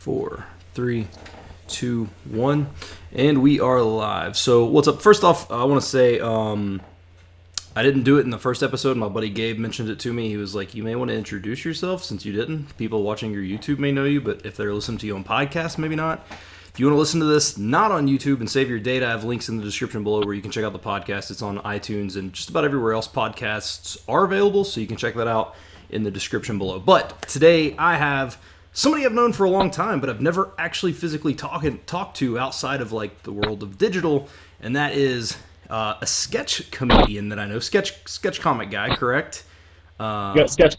4, 3, 2, 1, and we are live. So what's up? First off, I want to say I didn't do it in the first episode. My buddy Gabe mentioned it to me. He was like, you may want to introduce yourself since you didn't. People watching your YouTube may know you, but if they're listening to you on podcast, maybe not. If you want to listen to this not on YouTube and save your data, I have links in the description below where you can check out the podcast. It's on iTunes and just about everywhere else podcasts are available, so you can check that out in the description below. But today I have somebody I've known for a long time, but I've never actually physically talked to outside of like the world of digital, and that is a sketch comedian that I know, sketch comic guy, correct? Yeah, sketch.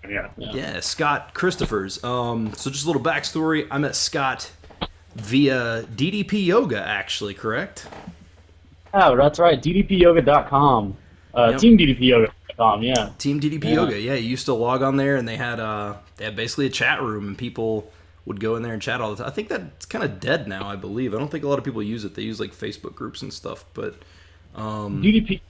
Yeah, Scott Christophers. So just a little backstory. I met Scott via DDP Yoga, actually, correct? Oh, that's right. DDPyoga.com. Yep. Team DDPyoga.com, yeah. Team DDP Yoga, yeah. You used to log on there, and they had basically a chat room, and people would go in there and chat all the time. I think that's kind of dead now, I believe. I don't think a lot of people use it. They use like Facebook groups and stuff, but DDP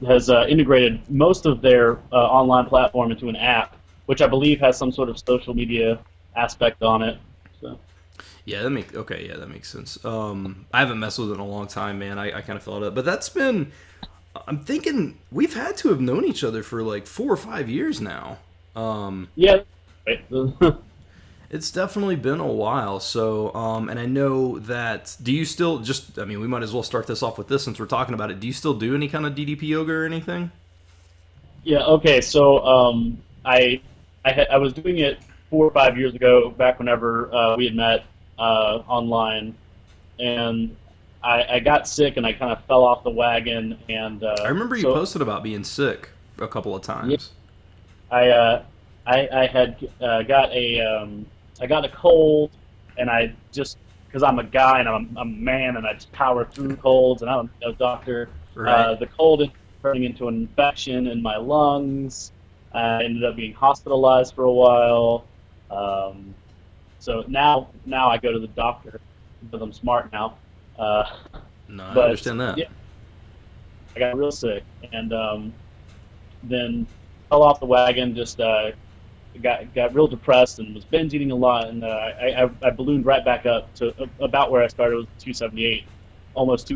has integrated most of their online platform into an app, which I believe has some sort of social media aspect on it. So. Yeah, that makes sense. I haven't messed with it in a long time, man. I kind of felt it, but that's been. I'm thinking we've had to have known each other for like 4 or 5 years now. Yeah. It's definitely been a while. So, and I know that. Do you still just? I mean, we might as well start this off with this since we're talking about it. Do you still do any kind of DDP yoga or anything? Yeah. Okay. So, I was doing it 4 or 5 years ago, back whenever we had met online, and I got sick and I kind of fell off the wagon. And I remember you posted about being sick a couple of times. Yeah, I had I got a cold, and I just, because I'm a guy and I'm a man and I just power through colds, and I'm no doctor. Right. The cold ended up turning into an infection in my lungs. I ended up being hospitalized for a while. So now I go to the doctor because I'm smart now. No, I understand that. Yeah, I got real sick, and then fell off the wagon. Just got real depressed and was binge eating a lot, and I ballooned right back up to about where I started. It was 278, almost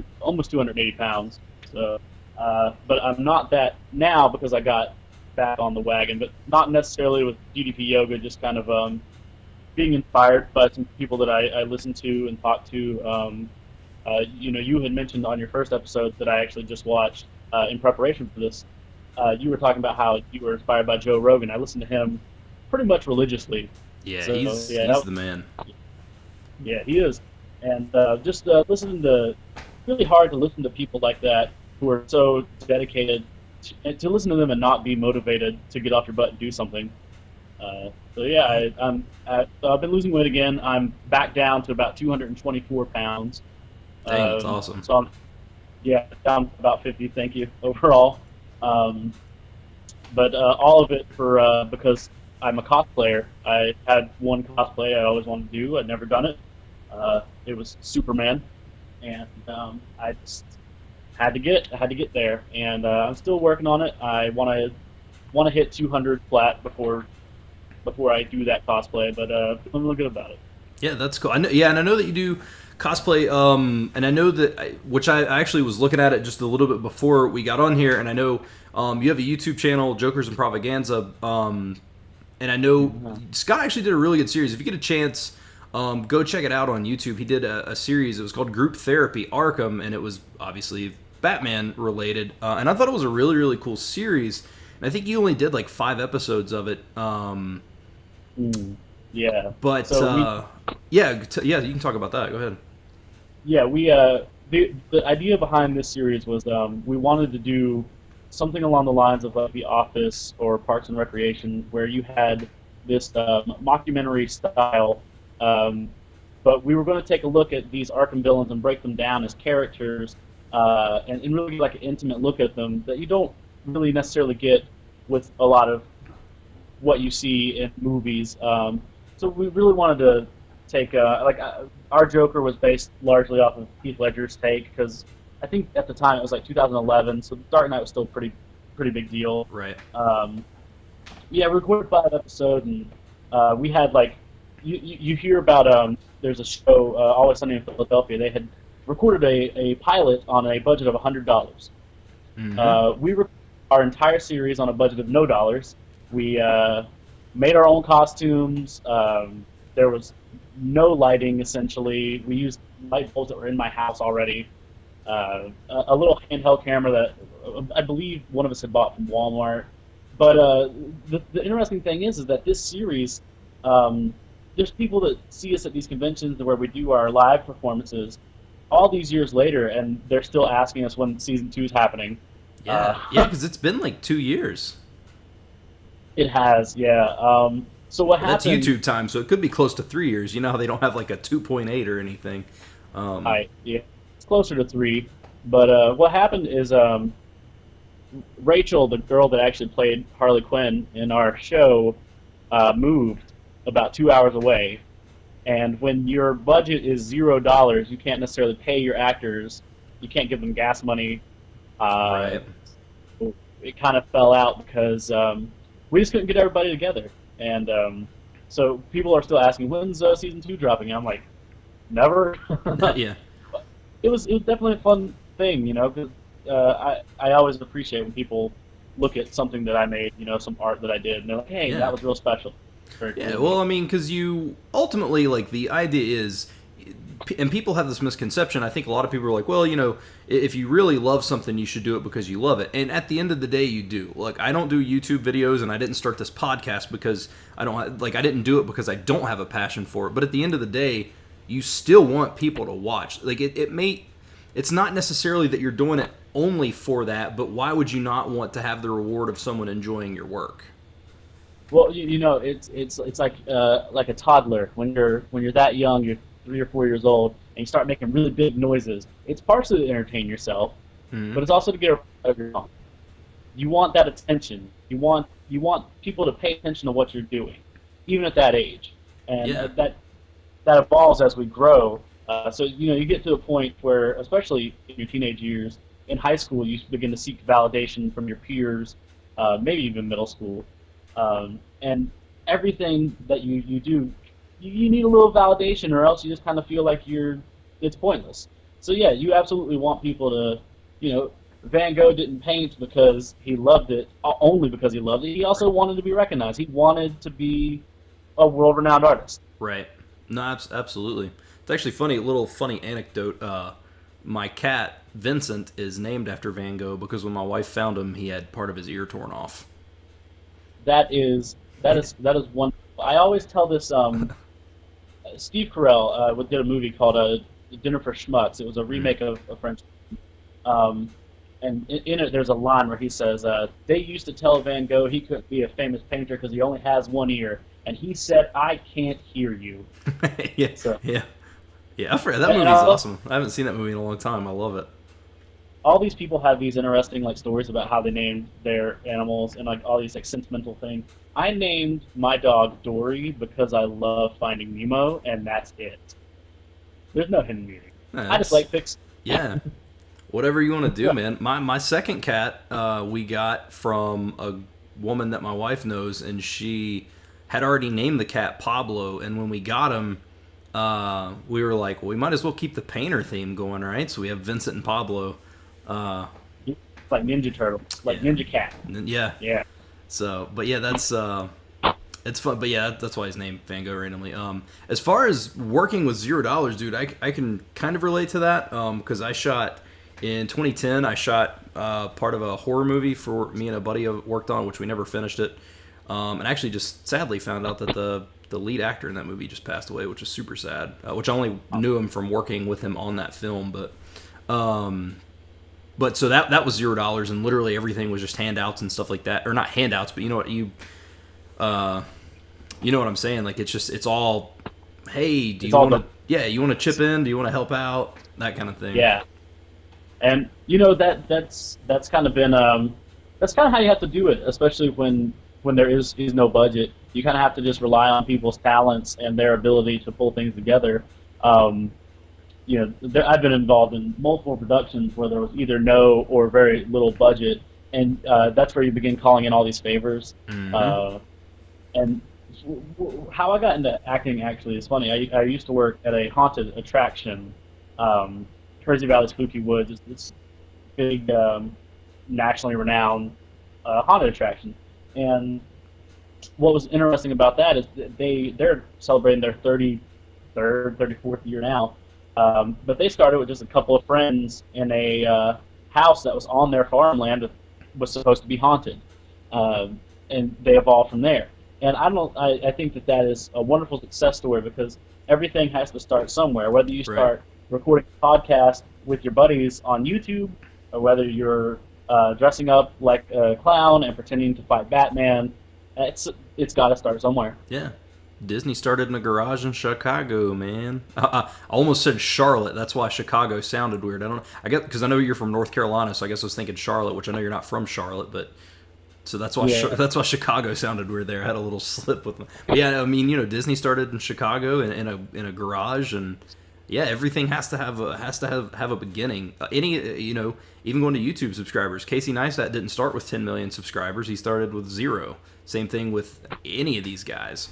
280 pounds. So, but I'm not that now because I got back on the wagon, but not necessarily with DDP Yoga. Just kind of being inspired by some people that I listen to and talk to. You had mentioned on your first episode that I actually just watched in preparation for this. You were talking about how you were inspired by Joe Rogan. I listen to him pretty much religiously. Yeah, so, he's the man. Yeah, he is. And just listening to, really hard to listen to people like that who are so dedicated to listen to them and not be motivated to get off your butt and do something. So yeah, I've been losing weight again. I'm back down to about 224 pounds. Dang, that's awesome. So I'm, down to about 50. Thank you overall. But all of it for because I'm a cosplayer. I had one cosplay I always wanted to do. I'd never done it. It was Superman, and I just had to get there. And I'm still working on it. I want to hit 200 flat before I do that cosplay. But feeling real good about it. Yeah, that's cool. And I know that you do cosplay, and I know that, which I actually was looking at it just a little bit before we got on here, and I know you have a YouTube channel, Jokers and Propaganza, and I know Scott actually did a really good series. If you get a chance, go check it out on YouTube. He did a series. It was called Group Therapy Arkham, and it was obviously Batman related, and I thought it was a really, really cool series. And I think you only did like 5 episodes of it. Yeah. But so you can talk about that. Go ahead. Yeah, we the idea behind this series was we wanted to do something along the lines of like The Office or Parks and Recreation, where you had this mockumentary style, but we were going to take a look at these Arkham villains and break them down as characters, and really get like an intimate look at them that you don't really necessarily get with a lot of what you see in movies. So we really wanted to take our Joker was based largely off of Heath Ledger's take, because I think at the time it was like 2011, so Dark Knight was still pretty big deal. Right. We recorded 5 episodes, and we had like you hear about there's a show Always Sunny in Philadelphia. They had recorded a pilot on a budget of $100. We recorded our entire series on a budget of no dollars. We made our own costumes. There was no lighting essentially. We used light bulbs that were in my house already. A little handheld camera that I believe one of us had bought from Walmart. But the interesting thing is that this series, there's people that see us at these conventions where we do our live performances all these years later, and they're still asking us when season 2 is happening. Yeah, because it's been like 2 years. It has, yeah. So what happened? That's YouTube time, so it could be close to 3 years. You know how they don't have like a 2.8 or anything. Yeah, it's closer to 3. But what happened is Rachel, the girl that actually played Harley Quinn in our show, moved about 2 hours away. And when your budget is $0, you can't necessarily pay your actors. You can't give them gas money. Right. It kind of fell out because we just couldn't get everybody together. And so people are still asking, when's season 2 dropping? And I'm like, never. Yeah. It was definitely a fun thing, you know, because I always appreciate when people look at something that I made, you know, some art that I did, and they're like, hey, that was real special. Yeah, well, I mean, because you ultimately, like, the idea is, and people have this misconception, I think a lot of people are like, well, you know, if you really love something, you should do it because you love it. And at the end of the day, you do. Like, I don't do YouTube videos, and I didn't start this podcast because I didn't do it because I don't have a passion for it. But at the end of the day, you still want people to watch. Like, it's not necessarily that you're doing it only for that, but why would you not want to have the reward of someone enjoying your work? Well, you know, it's like a toddler when you're that young, you're 3 or 4 years old, and you start making really big noises. It's partially to entertain yourself, but it's also to get out of your own. You want that attention. You want people to pay attention to what you're doing, even at that age, and that evolves as we grow. So you know, you get to a point where, especially in your teenage years, in high school, you begin to seek validation from your peers, maybe even middle school. And everything that you do, you need a little validation, or else you just kind of feel like it's pointless. So yeah, you absolutely want people to, you know, Van Gogh didn't paint because he loved it, only because he loved it. He also wanted to be recognized. He wanted to be a world-renowned artist. Right. No, absolutely. It's actually funny, a little funny anecdote. My cat, Vincent, is named after Van Gogh because when my wife found him, he had part of his ear torn off. That is one. I always tell this. Steve Carell did a movie called Dinner for Schmucks. It was a remake of a French. And in it, there's a line where he says, "They used to tell Van Gogh he couldn't be a famous painter because he only has one ear, and he said, I can't hear you." Yeah, so, yeah. I forgot that movie's awesome. I haven't seen that movie in a long time. I love it. All these people have these interesting like stories about how they named their animals and like all these like sentimental things. I named my dog Dory because I love Finding Nemo, and that's it. There's no hidden meaning. I just like fixing. Yeah. Whatever you want to do, man. My second cat we got from a woman that my wife knows, and she had already named the cat Pablo, and when we got him, we were like, well, we might as well keep the painter theme going, right? So we have Vincent and Pablo. Like Ninja Turtle, like Ninja Cat. Yeah. So, but yeah, that's it's fun. But yeah, that's why he's named Van Gogh randomly. As far as working with $0, dude, I can kind of relate to that. Because I shot in 2010. I shot part of a horror movie for me and a buddy I worked on, which we never finished it. And actually, just sadly found out that the lead actor in that movie just passed away, which is super sad. Which I only knew him from working with him on that film, But so that was $0, and literally everything was just handouts and stuff like that, or not handouts, but you know what you know what I'm saying? Like it's all, hey, do you want to? Yeah, you want to chip in? Do you want to help out? That kind of thing. Yeah, and you know that's kind of been that's kind of how you have to do it, especially when there is no budget. You kind of have to just rely on people's talents and their ability to pull things together. You know, I've been involved in multiple productions where there was either no or very little budget, and that's where you begin calling in all these favors. Mm-hmm. And how I got into acting actually is funny. I used to work at a haunted attraction, Crazy Valley Spooky Woods. It's big, nationally renowned haunted attraction. And what was interesting about that is that they're celebrating their 33rd, 34th year now. But they started with just a couple of friends in a house that was on their farmland that was supposed to be haunted, and they evolved from there. And I think that is a wonderful success story because everything has to start somewhere. Whether you start recording a podcast with your buddies on YouTube, or whether you're dressing up like a clown and pretending to fight Batman, it's got to start somewhere. Yeah. Disney started in a garage in Chicago, man. I almost said Charlotte. That's why Chicago sounded weird. I don't know. I guess because I know you're from North Carolina, so I guess I was thinking Charlotte, which I know you're not from Charlotte, but so that's why that's why Chicago sounded weird there. I had a little slip with me. But yeah, I mean, Disney started in Chicago in a garage, and yeah, everything has to have a beginning. Even going to YouTube subscribers. Casey Neistat didn't start with 10 million subscribers. He started with 0. Same thing with any of these guys.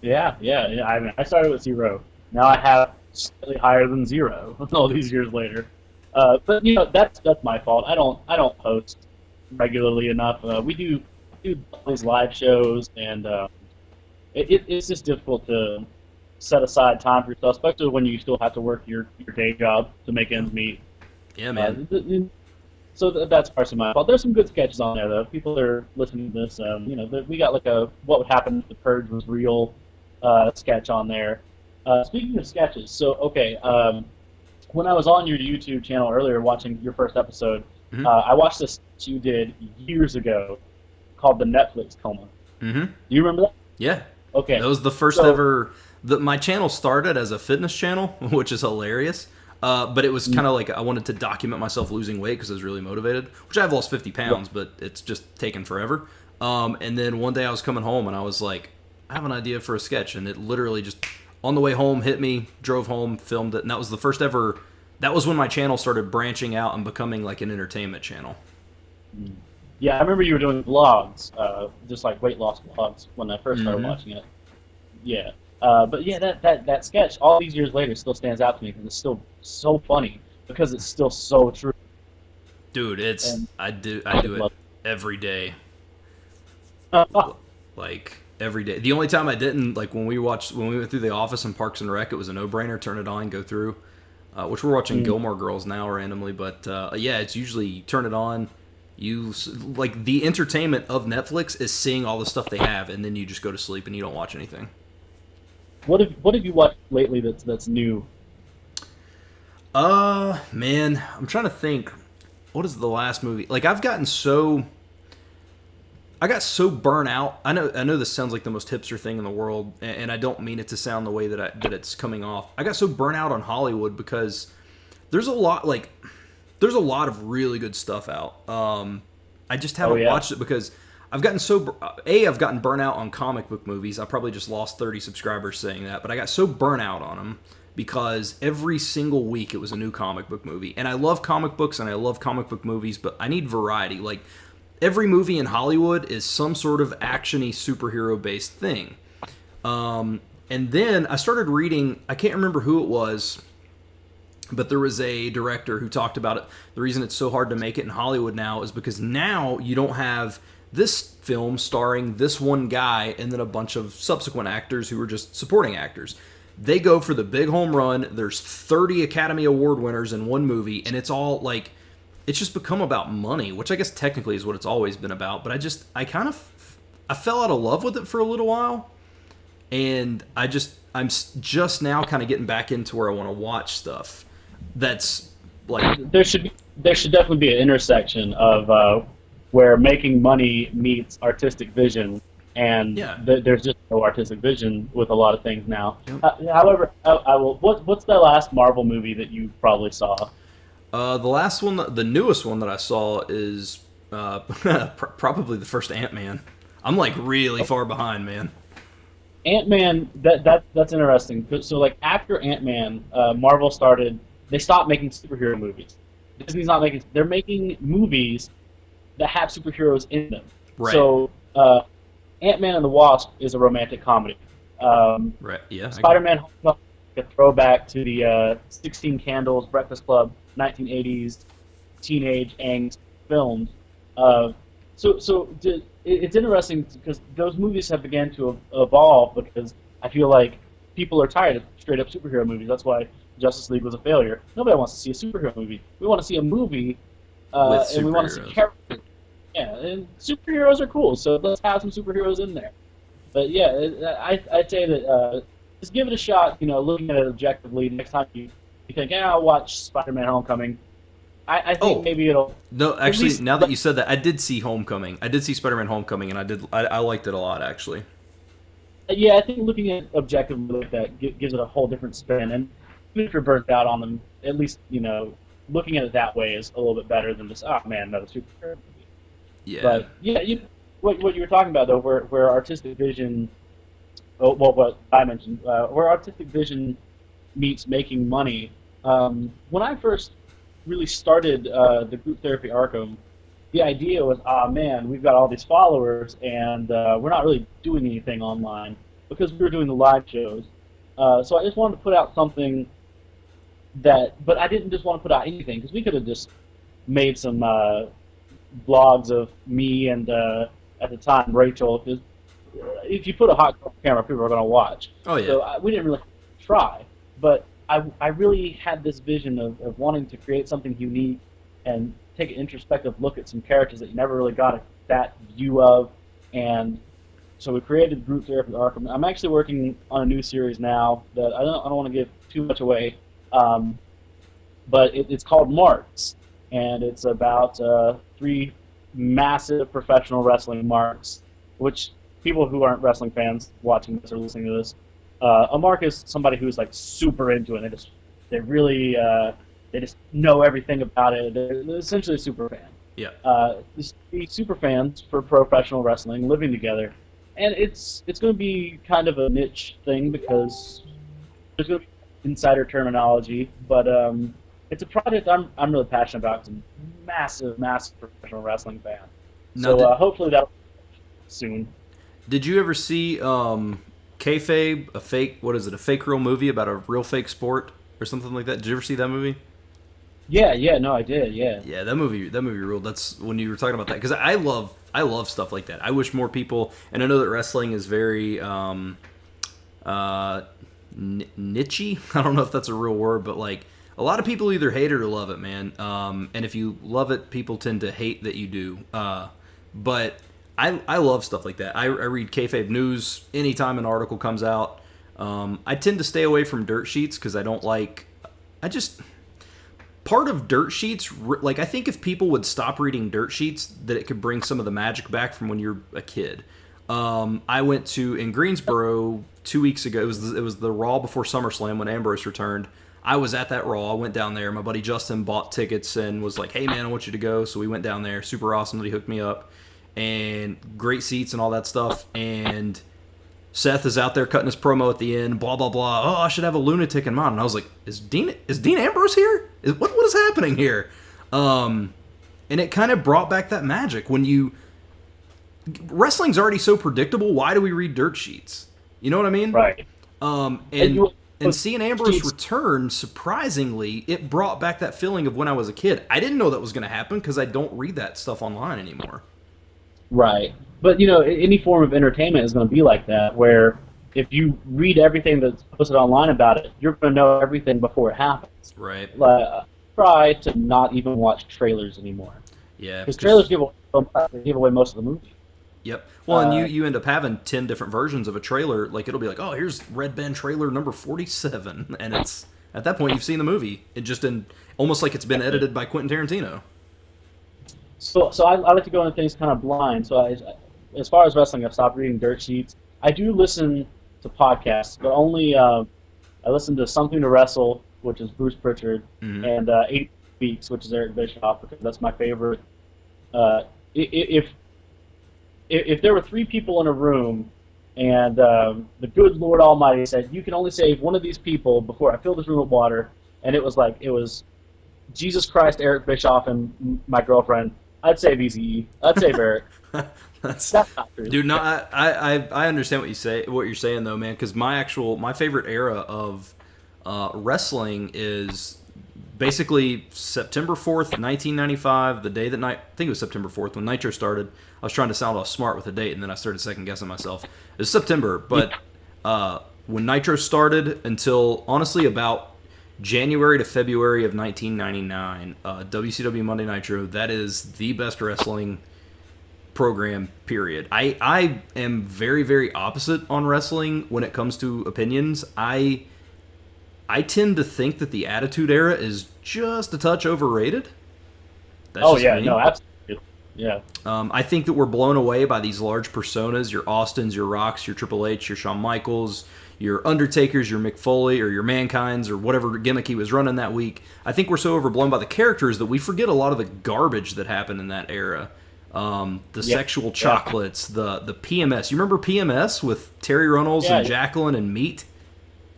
Yeah. I mean, I started with 0. Now I have slightly higher than 0 all these years later. But that's my fault. I don't post regularly enough. We do these live shows, and it's just difficult to set aside time for yourself, especially when you still have to work your day job to make ends meet. Yeah, man. So that's partially my fault. There's some good sketches on there, though. People that are listening to this, we got like a "What Would Happen If the Purge Was Real" sketch on there. Speaking of sketches, so okay, when I was on your YouTube channel earlier watching your first episode, I watched this sketch you did years ago called the Netflix Coma. Mm-hmm. Do you remember that? Yeah. Okay. That was the first ever. My channel started as a fitness channel, which is hilarious. But it was kind of like I wanted to document myself losing weight because I was really motivated, which I've lost 50 pounds, but it's just taken forever. And then one day I was coming home and I was like, I have an idea for a sketch. And it literally just on the way home hit me, drove home, filmed it. And that was the first ever, that was when my channel started branching out and becoming like an entertainment channel. Yeah, I remember you were doing vlogs, just like weight loss vlogs when I first started watching it. Yeah. But yeah, that sketch all these years later still stands out to me because it's still so funny because it's still so true. Dude, I do it every day. Like every day. The only time I didn't, like when we went through The Office and Parks and Rec, it was a no-brainer. Turn it on, go through. Which we're watching Gilmore Girls now randomly, but yeah, it's usually you turn it on. You like the entertainment of Netflix is seeing all the stuff they have, and then you just go to sleep and you don't watch anything. What have you watched lately that's new? Man, I'm trying to think. What is the last movie? Like I got so burnt out. I know this sounds like the most hipster thing in the world, and I don't mean it to sound the way that it's coming off. I got so burnt out on Hollywood because there's a lot of really good stuff out. I just haven't watched it because I've gotten burnt out on comic book movies. I probably just lost 30 subscribers saying that, but I got so burnt out on them because every single week it was a new comic book movie. And I love comic books and I love comic book movies, but I need variety. Like every movie in Hollywood is some sort of action-y superhero-based thing. And then I started reading, I can't remember who it was, but there was a director who talked about it. The reason it's so hard to make it in Hollywood now is because now you don't have this film starring this one guy and then a bunch of subsequent actors who are just supporting actors. They go for the big home run. There's 30 Academy Award winners in one movie, and it's all like, it's just become about money, which I guess technically is what it's always been about. But I fell out of love with it for a little while, and I'm just now kind of getting back into where I want to watch stuff. That's like there should definitely be an intersection of where making money meets artistic vision, and there's just no artistic vision with a lot of things now. Yep. However, I will. What's the last Marvel movie that you probably saw? The last one, the newest one that I saw is probably the first Ant-Man. I'm like really far behind, man. Ant-Man, that's interesting. So like after Ant-Man, Marvel started. They stopped making superhero movies. Disney's not making. They're making movies that have superheroes in them. Right. So Ant-Man and the Wasp is a romantic comedy. Right. Yeah. Spider-Man Homecoming is a throwback to the 16 Candles, Breakfast Club, 1980s teenage angst films. It's interesting because those movies have begun to evolve because I feel like people are tired of straight up superhero movies. That's why Justice League was a failure. Nobody wants to see a superhero movie. We want to see a movie, and we want to see characters. Yeah, and superheroes are cool, so let's have some superheroes in there. But yeah, I'd say that just give it a shot. Looking at it objectively. Next time you think, yeah, I'll watch Spider-Man: Homecoming. I think maybe it'll. No, actually, now that you said that, I did see Homecoming. I did see Spider-Man: Homecoming, and I liked it a lot, actually. Yeah, I think looking at it objectively like that gives it a whole different spin. And even if you're burnt out on them, at least looking at it that way is a little bit better than just man, another superhero movie. Yeah. But yeah, what you were talking about though, where artistic vision, what I mentioned, where artistic vision meets making money. When I first really started the group therapy Arkham, the idea was, man, we've got all these followers, and we're not really doing anything online because we were doing the live shows. So I just wanted to put out something but I didn't just want to put out anything because we could have just made some vlogs of me and at the time Rachel. Because if you put a hot camera, people are going to watch. Oh yeah. So we didn't really try, but I really had this vision of wanting to create something unique and take an introspective look at some characters that you never really got that view of. And so we created Group Therapy Arkham. I'm actually working on a new series now that I don't want to give too much away, but it's called Marks, and it's about 3 massive professional wrestling marks, which people who aren't wressling fans watching this or listening to this, a mark is somebody who's like super into it. They really just know everything about it. They're essentially a super fan. Yeah. These super fans for professional wrestling living together, and it's going to be kind of a niche thing because there's going to be insider terminology, but it's a project I'm really passionate about. It's a massive professional wrestling fan. Now, so hopefully that'll soon. Did you ever see Kayfabe, a fake real movie about a real fake sport or something like that? Did you ever see that movie? Yeah, no, I did, yeah. Yeah, that movie ruled. That's when you were talking about that, because I love stuff like that. I wish more people, and I know that wrestling is very niche-y. I don't know if that's a real word, but like a lot of people either hate it or love it, man. And if you love it, people tend to hate that you do. But I love stuff like that. I read kayfabe news anytime an article comes out. I tend to stay away from dirt sheets because I don't like. Part of dirt sheets, like I think if people would stop reading dirt sheets, that it could bring some of the magic back from when you're a kid. I went in Greensboro 2 weeks ago. It was the Raw before SummerSlam when Ambrose returned. I was at that Raw. I went down there. My buddy Justin bought tickets and was like, "Hey man, I want you to go." So we went down there. Super awesome that he hooked me up, and great seats and all that stuff. And Seth is out there cutting his promo at the end, blah, blah, blah. Oh, I should have a lunatic in mind. And I was like, is Dean Ambrose here? What is happening here? And it kind of brought back that magic. Wrestling's already so predictable, why do we read dirt sheets? You know what I mean? Right. And seeing Ambrose return, surprisingly, it brought back that feeling of when I was a kid. I didn't know that was going to happen because I don't read that stuff online anymore. Right. But, any form of entertainment is going to be like that, where if you read everything that's posted online about it, you're going to know everything before it happens. Right. Try to not even watch trailers anymore. Yeah. Because trailers give away most of the movie. Yep. Well, and you end up having 10 different versions of a trailer. Like, it'll be like, oh, here's Red Band trailer number 47. And it's, at that point, you've seen the movie. It just almost like it's been edited by Quentin Tarantino. So I like to go into things kind of blind. So as far as wrestling, I've stopped reading dirt sheets. I do listen to podcasts, but only I listen to Something to Wrestle, which is Bruce Pritchard, mm-hmm. and 8 Weeks, which is Eric Bischoff, because that's my favorite. If there were 3 people in a room, and the good Lord Almighty said, you can only save one of these people before I fill this room with water, and it was Jesus Christ, Eric Bischoff, and my girlfriend, I'd save Eazy-E. I'd save Eric. That's That's not true. dude. No, I understand what you're saying though, man. Because my favorite era of wrestling is basically September 4th, 1995, the day that I think it was September 4th when Nitro started. I was trying to sound all smart with the date, and then I started second guessing myself. It was September, but when Nitro started until honestly about January to February of 1999, WCW Monday Nitro, that is the best wrestling program, period. I am very, very opposite on wrestling when it comes to opinions. I tend to think that the Attitude Era is just a touch overrated. That's Oh just yeah, me. no, absolutely. Yeah. I think that we're blown away by these large personas, your Austins, your Rocks, your Triple H, your Shawn Michaels, your Undertakers, your Mick Foley, or your Mankind's, or whatever gimmick he was running that week. I think we're so overblown by the characters that we forget a lot of the garbage that happened in that era. The sexual chocolates, the PMS. You remember PMS with Terry Runnels and Jacqueline and Meat?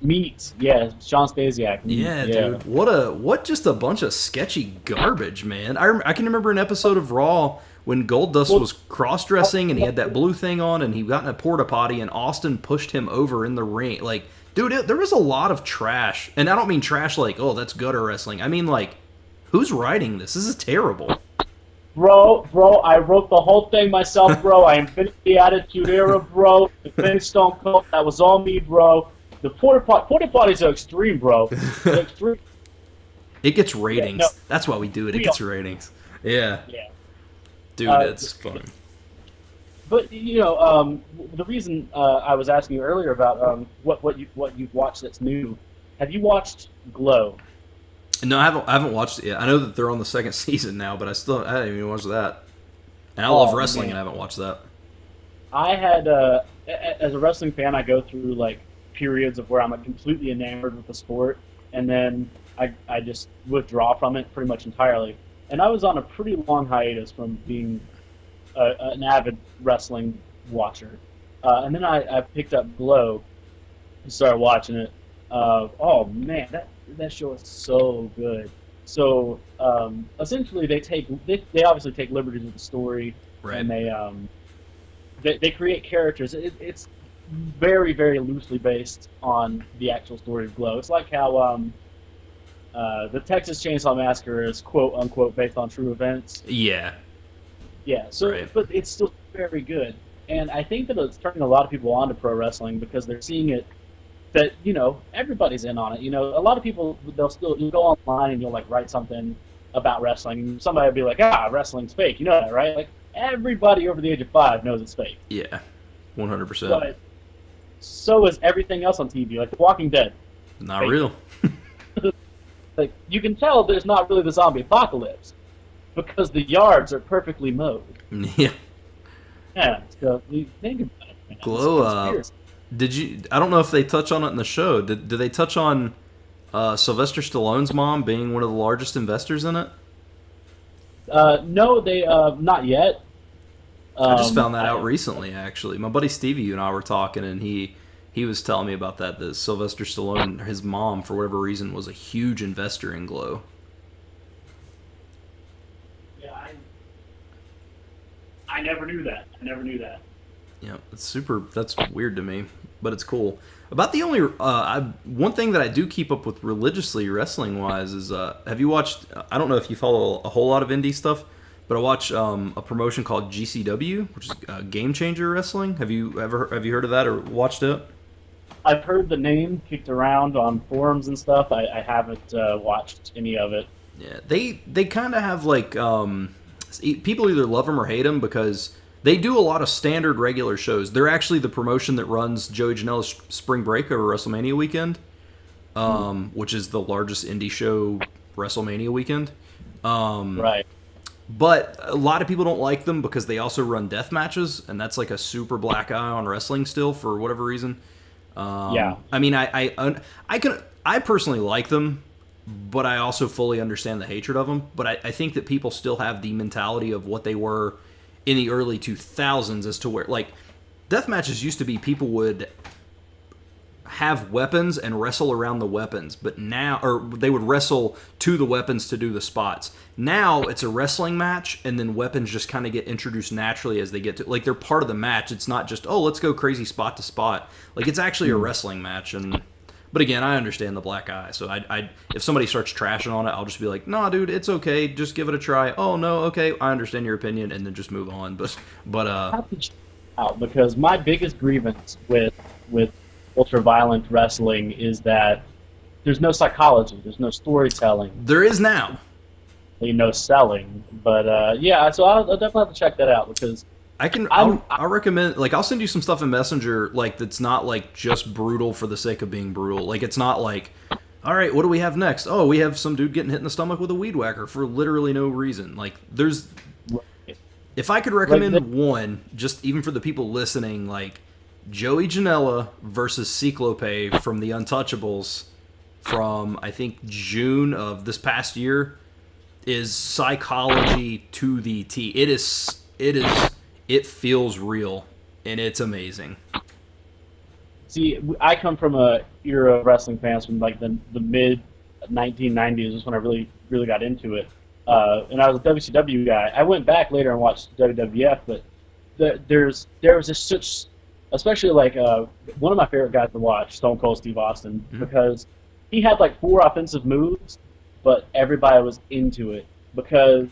Meat, yeah, Sean Stasiak. Yeah, dude. What just a bunch of sketchy garbage, man. I can remember an episode of Raw when Goldust was cross-dressing and he had that blue thing on and he got in a porta potty and Austin pushed him over in the ring. Like, dude, there was a lot of trash. And I don't mean trash like, oh, that's gutter wrestling. I mean, like, who's writing this? This is terrible. Bro, I wrote the whole thing myself, bro. I invented the Attitude Era, bro. The finished Stone Cold, that was all me, bro. The porta potties are extreme, bro. They're extreme. It gets ratings. Yeah, no. That's why we do it. It gets ratings. Yeah. Yeah. Dude, it's funny. But the reason I was asking you earlier about what you've watched that's new. Have you watched Glow? No, I haven't watched it yet. I know that they're on the second season now, but I haven't even watched that. And I love wrestling, and I haven't watched that. I had, as a wrestling fan, I go through like periods of where I'm like completely enamored with the sport, and then I just withdraw from it pretty much entirely. And I was on a pretty long hiatus from being an avid wrestling watcher. And then I picked up Glow and started watching it. Oh man, that show is so good. So essentially, they obviously take liberties with the story, right? And they create characters. It's very, very loosely based on the actual story of Glow. It's like how the Texas Chainsaw Massacre is quote unquote based on true events. Yeah. Yeah. So, right. But it's still very good, and I think that it's turning a lot of people on to pro wrestling because they're seeing it. That everybody's in on it. A lot of people you'll go online and you'll like write something about wrestling, and somebody will be like, wrestling's fake. You know that, right? Like everybody over the age of 5 knows it's fake. Yeah, 100%. But so is everything else on TV, like The Walking Dead. Not fake. Real. Like you can tell there's not really the zombie apocalypse because the yards are perfectly mowed. Yeah. Yeah. So you think about it. Man. Glow. I don't know if they touch on it in the show. Did they touch on Sylvester Stallone's mom being one of the largest investors in it? No, they not yet. I just found that out recently, actually. My buddy Stevie, you and I were talking, and he was telling me about that Sylvester Stallone, his mom, for whatever reason, was a huge investor in Glow. Yeah, I never knew that. Yeah, that's weird to me, but it's cool. About the only one thing that I do keep up with religiously wrestling wise is have you watched? I don't know if you follow a whole lot of indie stuff, but I watch a promotion called GCW, which is Game Changer Wrestling. Have you heard of that or watched it? I've heard the name kicked around on forums and stuff. I haven't watched any of it. Yeah, they kind of have like people either love them or hate them because they do a lot of standard regular shows. They're actually the promotion that runs Joey Janela's Spring Break over WrestleMania weekend, which is the largest indie show WrestleMania weekend. Right. But a lot of people don't like them because they also run death matches, and that's like a super black eye on wrestling still for whatever reason. Yeah. I mean, I personally like them, but I also fully understand the hatred of them. But I think that people still have the mentality of what they were in the early 2000s as to where, like, death matches used to be people would have weapons and wrestle around the weapons, but now, or they would wrestle to the weapons to do the spots. Now it's a wrestling match, and then weapons just kind of get introduced naturally as they get to, like, they're part of the match. It's not just, oh, let's go crazy spot to spot. Like, it's actually a wrestling match. But again, I understand the black eye, so I if somebody starts trashing on it, I'll just be like, nah, dude, it's okay, just give it a try. Oh no, okay, I understand your opinion, and then just move on. But out, because my biggest grievance with ultra-violent wrestling is that there's no psychology, there's no storytelling. There is now. No selling. But yeah, so I'll definitely have to check that out, because I'll recommend, like, I'll send you some stuff in Messenger, like, that's not, like, just brutal for the sake of being brutal. Like, it's not like, all right, what do we have next? Oh, we have some dude getting hit in the stomach with a weed whacker for literally no reason. Like, there's... If I could recommend one, just even for the people listening, like, Joey Janela versus Ciclope from the Untouchables from, I think, June of this past year, is psychology to the T. It feels real, and it's amazing. See, I come from a era of wrestling fans from, like, the mid 1990s is when I really got into it. And I was a WCW guy. I went back later and watched WWF, but there was this such, especially like one of my favorite guys to watch, Stone Cold Steve Austin, because he had like 4 offensive moves, but everybody was into it because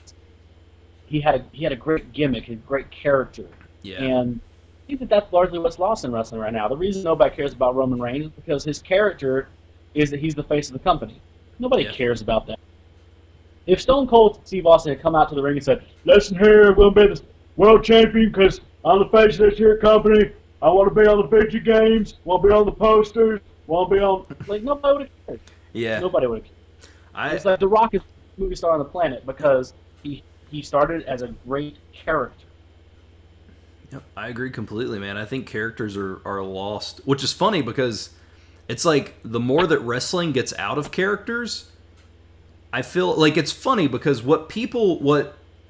he had a great gimmick, a great character. Yeah. And I think that's largely what's lost in wrestling right now. The reason nobody cares about Roman Reigns is because his character is that he's the face of the company. Nobody cares about that. If Stone Cold Steve Austin had come out to the ring and said, "Listen here, we'll be the world champion because I'm the face of this here company. I want to be on the video games, want to be on the posters, want to be on..." Like, nobody would have cared. Yeah. Nobody would have cared. It's like The Rock is the movie star on the planet because he started as a great character. Yep, I agree completely, man. I think characters are lost, which is funny because it's like the more that wrestling gets out of characters, I feel like it's funny because what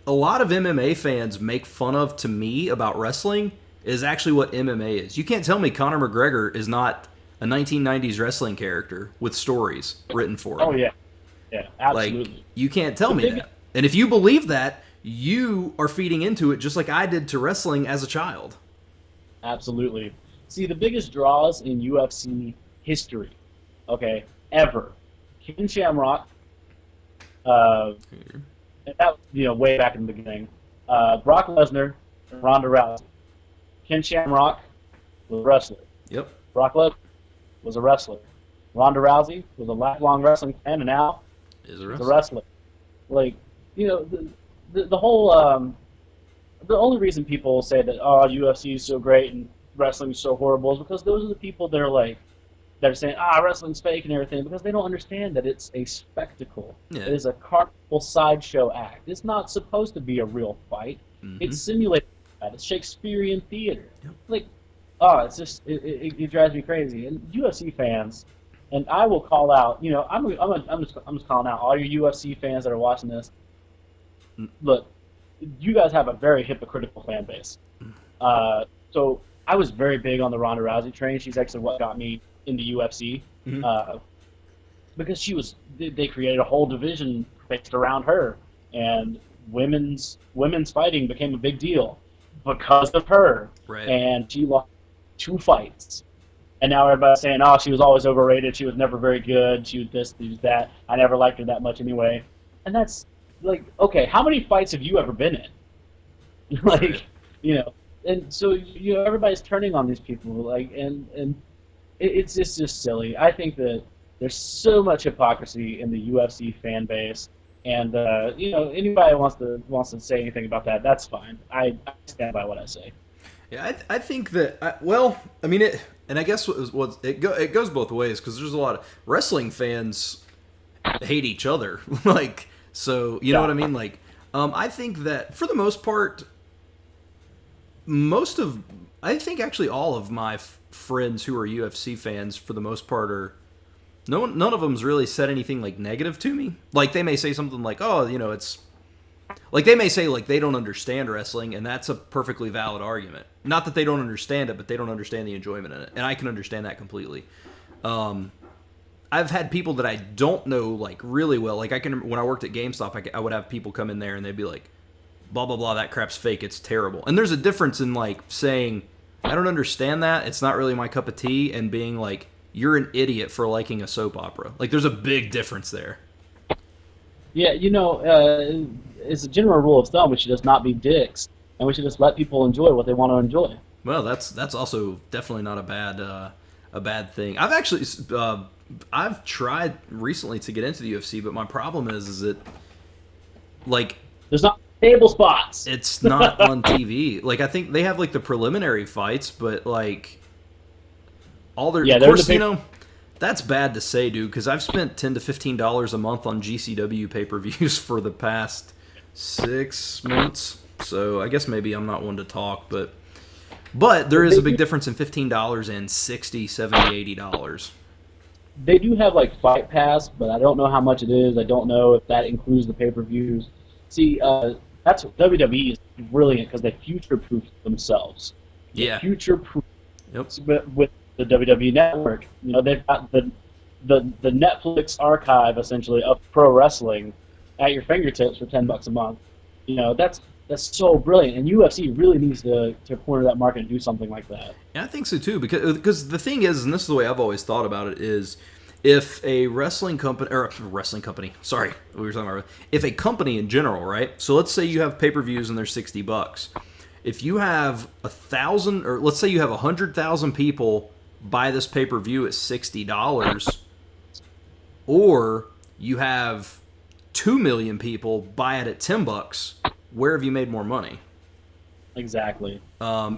a lot of MMA fans make fun of to me about wrestling is actually what MMA is. You can't tell me Conor McGregor is not a 1990s wrestling character with stories written for him. Oh, yeah. Yeah, absolutely. Like, you can't tell me that. And if you believe that, you are feeding into it just like I did to wrestling as a child. Absolutely. See, the biggest draws in UFC history, okay, ever, Ken Shamrock, and that was, way back in the beginning, Brock Lesnar and Ronda Rousey. Ken Shamrock was a wrestler. Yep. Brock Lesnar was a wrestler. Ronda Rousey was a lifelong wrestling fan and now is a wrestler. Like, the whole, the only reason people say that, oh, UFC is so great and wrestling is so horrible is because those are the people that are saying, wrestling's fake and everything, because they don't understand that it's a spectacle. Yeah. It is a carnival sideshow act. It's not supposed to be a real fight. Mm-hmm. It's simulated. It's Shakespearean theater. Yep. Like, it's just, it drives me crazy. And UFC fans, and I will call out, I'm just calling out all your UFC fans that are watching this. Look, you guys have a very hypocritical fan base. So I was very big on the Ronda Rousey train. She's actually what got me into UFC, because they created a whole division based around her, and women's fighting became a big deal because of her. Right. And she lost 2 fights, and now everybody's saying, oh, she was always overrated, she was never very good, she was this, she was that, I never liked her that much anyway. And that's like, okay, how many fights have you ever been in? Like, and so everybody's turning on these people, like, and it's just silly. I think that there's so much hypocrisy in the UFC fan base, and anybody wants to say anything about that, that's fine. I stand by what I say. Yeah, I think that and I guess it goes both ways, because there's a lot of wrestling fans hate each other, like, so you know what I mean. Like, I think that for the most part, I think actually all of my friends who are UFC fans, for the most part, are none of them's really said anything like negative to me. Like, they may say something like, "Oh, it's," like, they may say like they don't understand wrestling, and that's a perfectly valid argument. Not that they don't understand it, but they don't understand the enjoyment in it, and I can understand that completely. I've had people that I don't know like really well. Like when I worked at GameStop, I would have people come in there and they'd be like, blah blah blah, that crap's fake, it's terrible. And there's a difference in like saying, I don't understand that, it's not really my cup of tea, and being like, you're an idiot for liking a soap opera. Like there's a big difference there. Yeah, it's a general rule of thumb, we should just not be dicks, and we should just let people enjoy what they want to enjoy. Well, that's also definitely not a bad thing. I've actually I've tried recently to get into the UFC, but my problem is that like there's not table spots. It's not on TV. Like I think they have like the preliminary fights, but like all their of course, that's bad to say, dude, because I've spent $10 to $15 a month on GCW pay-per-views for the past 6 months. So I guess maybe I'm not one to talk, but there is a big difference in $15 and $60, $70, $80. They do have like Fight Pass, but I don't know how much it is. I don't know if that includes the pay-per-views. See, that's what WWE is brilliant because they future-proof themselves. Yeah. Future-proof. Yep. With the WWE Network, they've got the Netflix archive essentially of pro wrestling at your fingertips for $10 a month. That's so brilliant, and UFC really needs to corner that market and do something like that. Yeah, I think so too, because the thing is, and this is the way I've always thought about it, is if a sorry, we were talking about, if a company in general, right? So let's say you have pay-per-views and they're $60. If you have 1,000, or let's say you have 100,000 people buy this pay-per-view at $60, or you have 2 million people buy it at $10, where have you made more money? Exactly. You're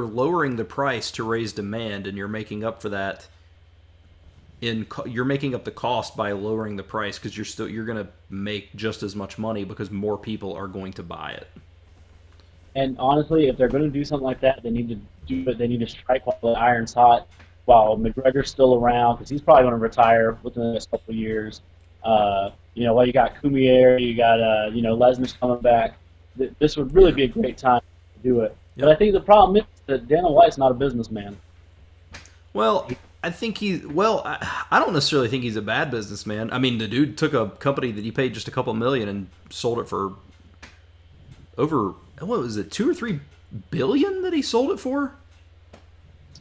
lowering the price to raise demand, and you're making up for that. You're making up the cost by lowering the price because you're going to make just as much money because more people are going to buy it. And honestly, if they're going to do something like that, they need to do it. They need to strike while the iron's hot, while McGregor's still around, because he's probably going to retire within the next couple of years. While you got Cormier, you got Lesnar's coming back. This would really be a great time to do it. Yep. But I think the problem is that Dana White's not a businessman. Well, I think I don't necessarily think he's a bad businessman. I mean, the dude took a company that he paid just a couple million and sold it for over, what was it, 2 or 3 billion that he sold it for?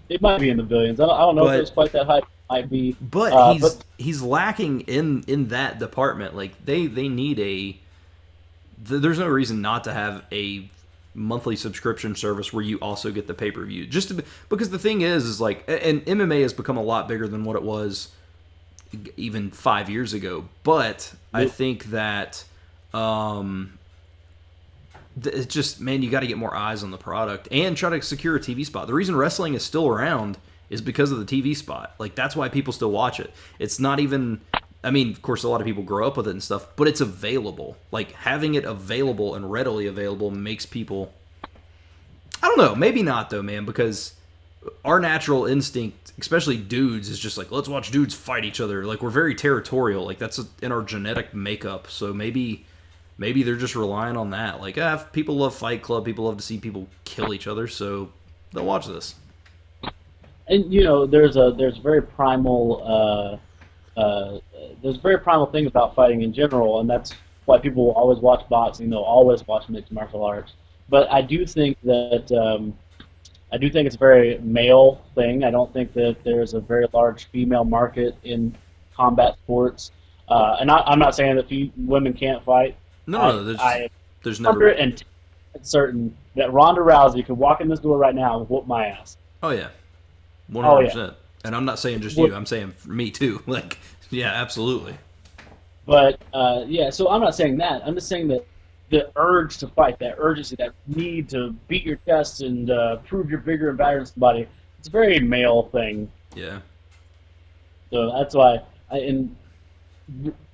It might be in the billions. I don't know if it was quite that high. It might be. But he's lacking in that department. Like they need there's no reason not to have a monthly subscription service where you also get the pay-per-view. Because the thing is like, and MMA has become a lot bigger than what it was even 5 years ago. But I think that it's just, man, you got to get more eyes on the product and try to secure a TV spot. The reason wrestling is still around is because of the TV spot. Like, that's why people still watch it. It's not even, I mean, of course, a lot of people grow up with it and stuff, but it's available. Like, having it available and readily available makes people, I don't know, maybe not though, man, because our natural instinct, especially dudes, is just like, let's watch dudes fight each other. Like, we're very territorial. Like, that's in our genetic makeup. So maybe they're just relying on that. Like, people love Fight Club. People love to see people kill each other, so they'll watch this. And there's a very primal thing about fighting in general, and that's why people will always watch boxing. They'll always watch mixed martial arts. But I do think that it's a very male thing. I don't think that there's a very large female market in combat sports. And I'm not saying that women can't fight. No, there's never. And certain that Ronda Rousey could walk in this door right now and whoop my ass. Oh yeah, 100%. Yeah. And I'm not saying just you. I'm saying for me too. Like, yeah, absolutely. But so I'm not saying that. I'm just saying that the urge to fight, that urgency, that need to beat your chest and prove you're bigger and better than somebody, it's a very male thing. Yeah. So that's why, in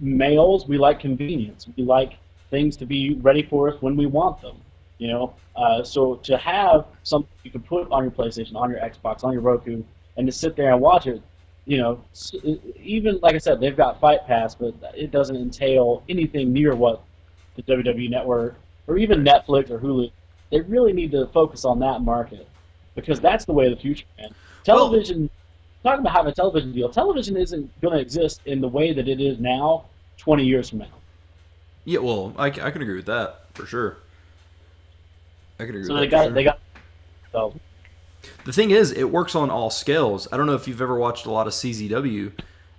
males, we like convenience. We like things to be ready for us when we want them. So to have something you can put on your PlayStation, on your Xbox, on your Roku, and to sit there and watch it, even like I said, they've got Fight Pass, but it doesn't entail anything near what the WWE Network or even Netflix or Hulu. They really need to focus on that market because that's the way of the future, man. Television talking about having a television deal, television isn't going to exist in the way that it is now 20 years from now. Yeah, well, I can agree with that for sure. I can agree So with that for sure. they got so The thing is, it works on all scales. I don't know if you've ever watched a lot of CZW,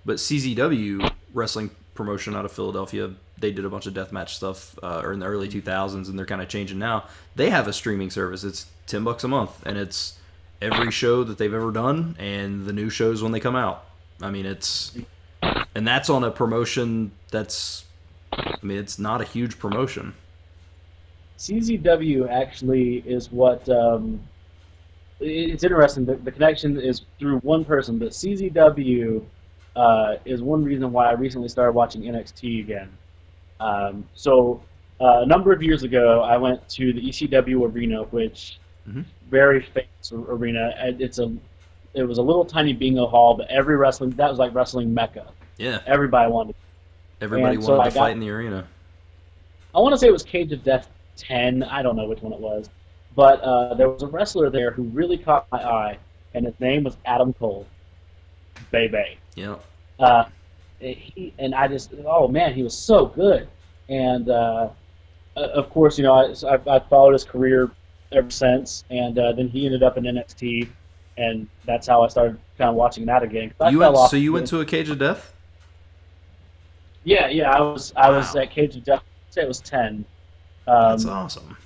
but CZW wrestling promotion out of Philadelphia, they did a bunch of deathmatch stuff or in the early 2000s, and they're kind of changing now. They have a streaming service. It's $10 a month, and it's every show that they've ever done and the new shows when they come out. I mean, and that's on a promotion that's, I mean, it's not a huge promotion. CZW actually is what it's interesting. The connection is through one person, but CZW is one reason why I recently started watching NXT again. A number of years ago, I went to the ECW arena, which very famous arena. It was a little tiny bingo hall, but that was like wrestling mecca. Yeah, everybody wanted. Everybody wanted to fight in the arena. I want to say it was Cage of Death 10. I don't know which one it was. But there was a wrestler there who really caught my eye, and his name was Adam Cole. Bebe. Yeah. Oh man, he was so good. And of course, I've followed his career ever since, and then he ended up in NXT, and that's how I started kind of watching that again. So you went to a Cage of Death? Yeah, I was at Cage of Death. I'd say it was 10. That's awesome.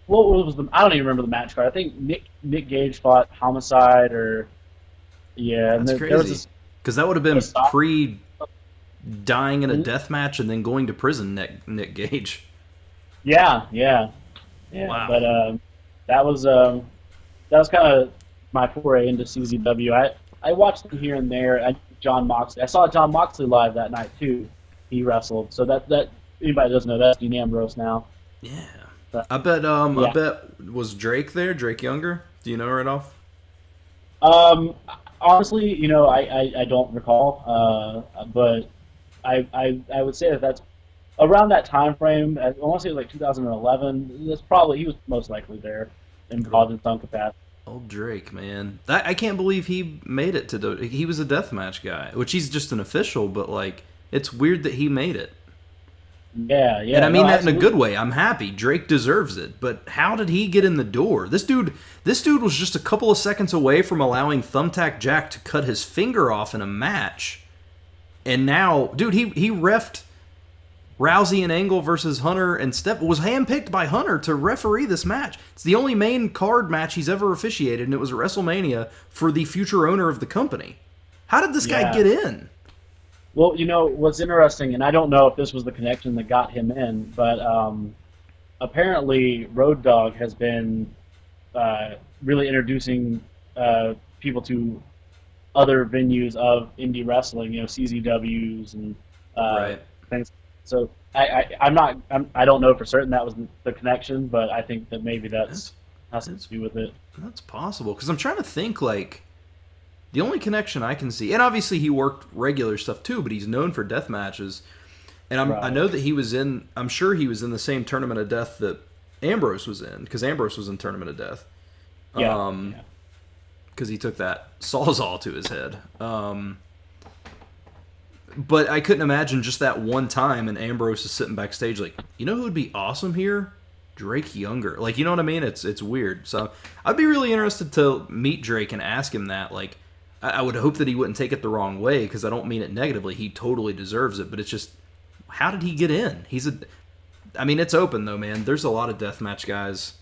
What was I don't even remember the match card. I think Nick Gage fought Homicide, That's crazy. Because that would have been pre-dying in a death match and then going to prison, Nick Gage. Yeah. Wow. But that was kind of my foray into CZW. I watched them here and there. Jon Moxley. I saw Jon Moxley live that night too. He wrestled. So that anybody doesn't know, that's Dean Ambrose now. Yeah. But, I bet was Drake there? Drake Younger? Do you know right off? Honestly, I don't recall. But I would say that's around that time frame. I want to say it was like 2011. That's probably he was most likely there, involved in some capacity. Old Drake, man. I can't believe he made it to he was a deathmatch guy, which he's just an official, but like it's weird that he made it. Yeah. And I mean that absolutely. In a good way. I'm happy. Drake deserves it. But how did he get in the door? This dude was just a couple of seconds away from allowing Thumbtack Jack to cut his finger off in a match. And now, dude, he reffed Rousey and Angle versus Hunter and Steph, was handpicked by Hunter to referee this match. It's the only main card match he's ever officiated, and it was at WrestleMania for the future owner of the company. How did this guy get in? Well, what's interesting, and I don't know if this was the connection that got him in, but apparently Road Dogg has been really introducing people to other venues of indie wrestling, CZWs and things. So I don't know for certain that was the connection, but I think that maybe has to do with it. That's possible, because I'm trying to think, like, the only connection I can see, and obviously he worked regular stuff too, but he's known for death matches. And I know that I'm sure he was in the same Tournament of Death that Ambrose was in, because Ambrose was in Tournament of Death. Because he took that Sawzall to his head. But I couldn't imagine just that one time and Ambrose is sitting backstage like, who would be awesome here? Drake Younger. Like, you know what I mean? It's weird. So I'd be really interested to meet Drake and ask him that. Like, I would hope that he wouldn't take it the wrong way, because I don't mean it negatively. He totally deserves it, but it's just, how did he get in? It's open though, man. There's a lot of deathmatch guys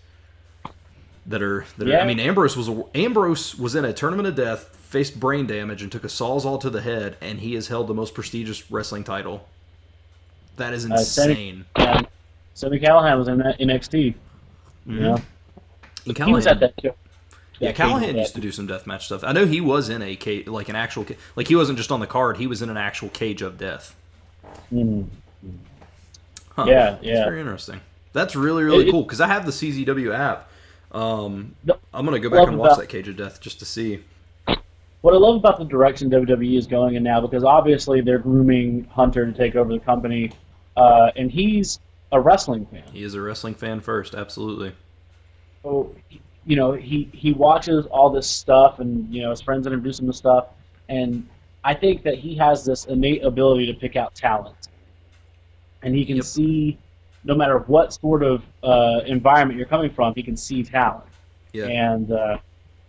that are. I mean, Ambrose was in a Tournament of Death, faced brain damage, and took a Sawzall to the head, and he has held the most prestigious wrestling title. That is insane. Sammy Callahan was in that NXT. Mm-hmm. He was at that show. Yeah, Callahan used to do some deathmatch stuff. I know he was in an actual, like he wasn't just on the card. He was in an actual Cage of Death. Mm-hmm. Huh. Yeah. That's very interesting. That's really, really cool, because I have the CZW app. I'm gonna go back and watch that Cage of Death just to see. What I love about the direction WWE is going in now, because obviously they're grooming Hunter to take over the company, and he's a wrestling fan. He is a wrestling fan first, absolutely. So he watches all this stuff, and his friends introduce him to stuff, and I think that he has this innate ability to pick out talent, and he can Yep. see, no matter what sort of environment you're coming from, he can see talent, Yeah. and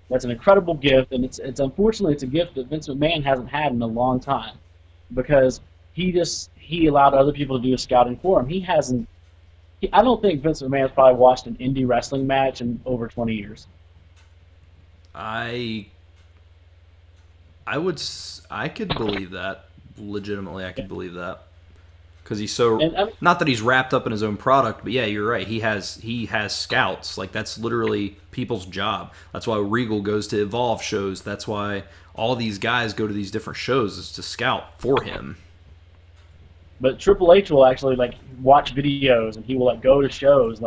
that's an incredible gift, and it's unfortunately it's a gift that Vince McMahon hasn't had in a long time, because he allowed other people to do his scouting for him. He hasn't. I don't think Vince McMahon has probably watched an indie wrestling match in over 20 years. I I could believe that. Legitimately, I could believe that. Because he's so, And I mean, not that he's wrapped up in his own product, but yeah, you're right. He has scouts. Like, that's literally people's job. That's why Regal goes to Evolve shows. That's why all these guys go to these different shows, is to scout for him. but Triple H will actually watch videos, and he will go to shows.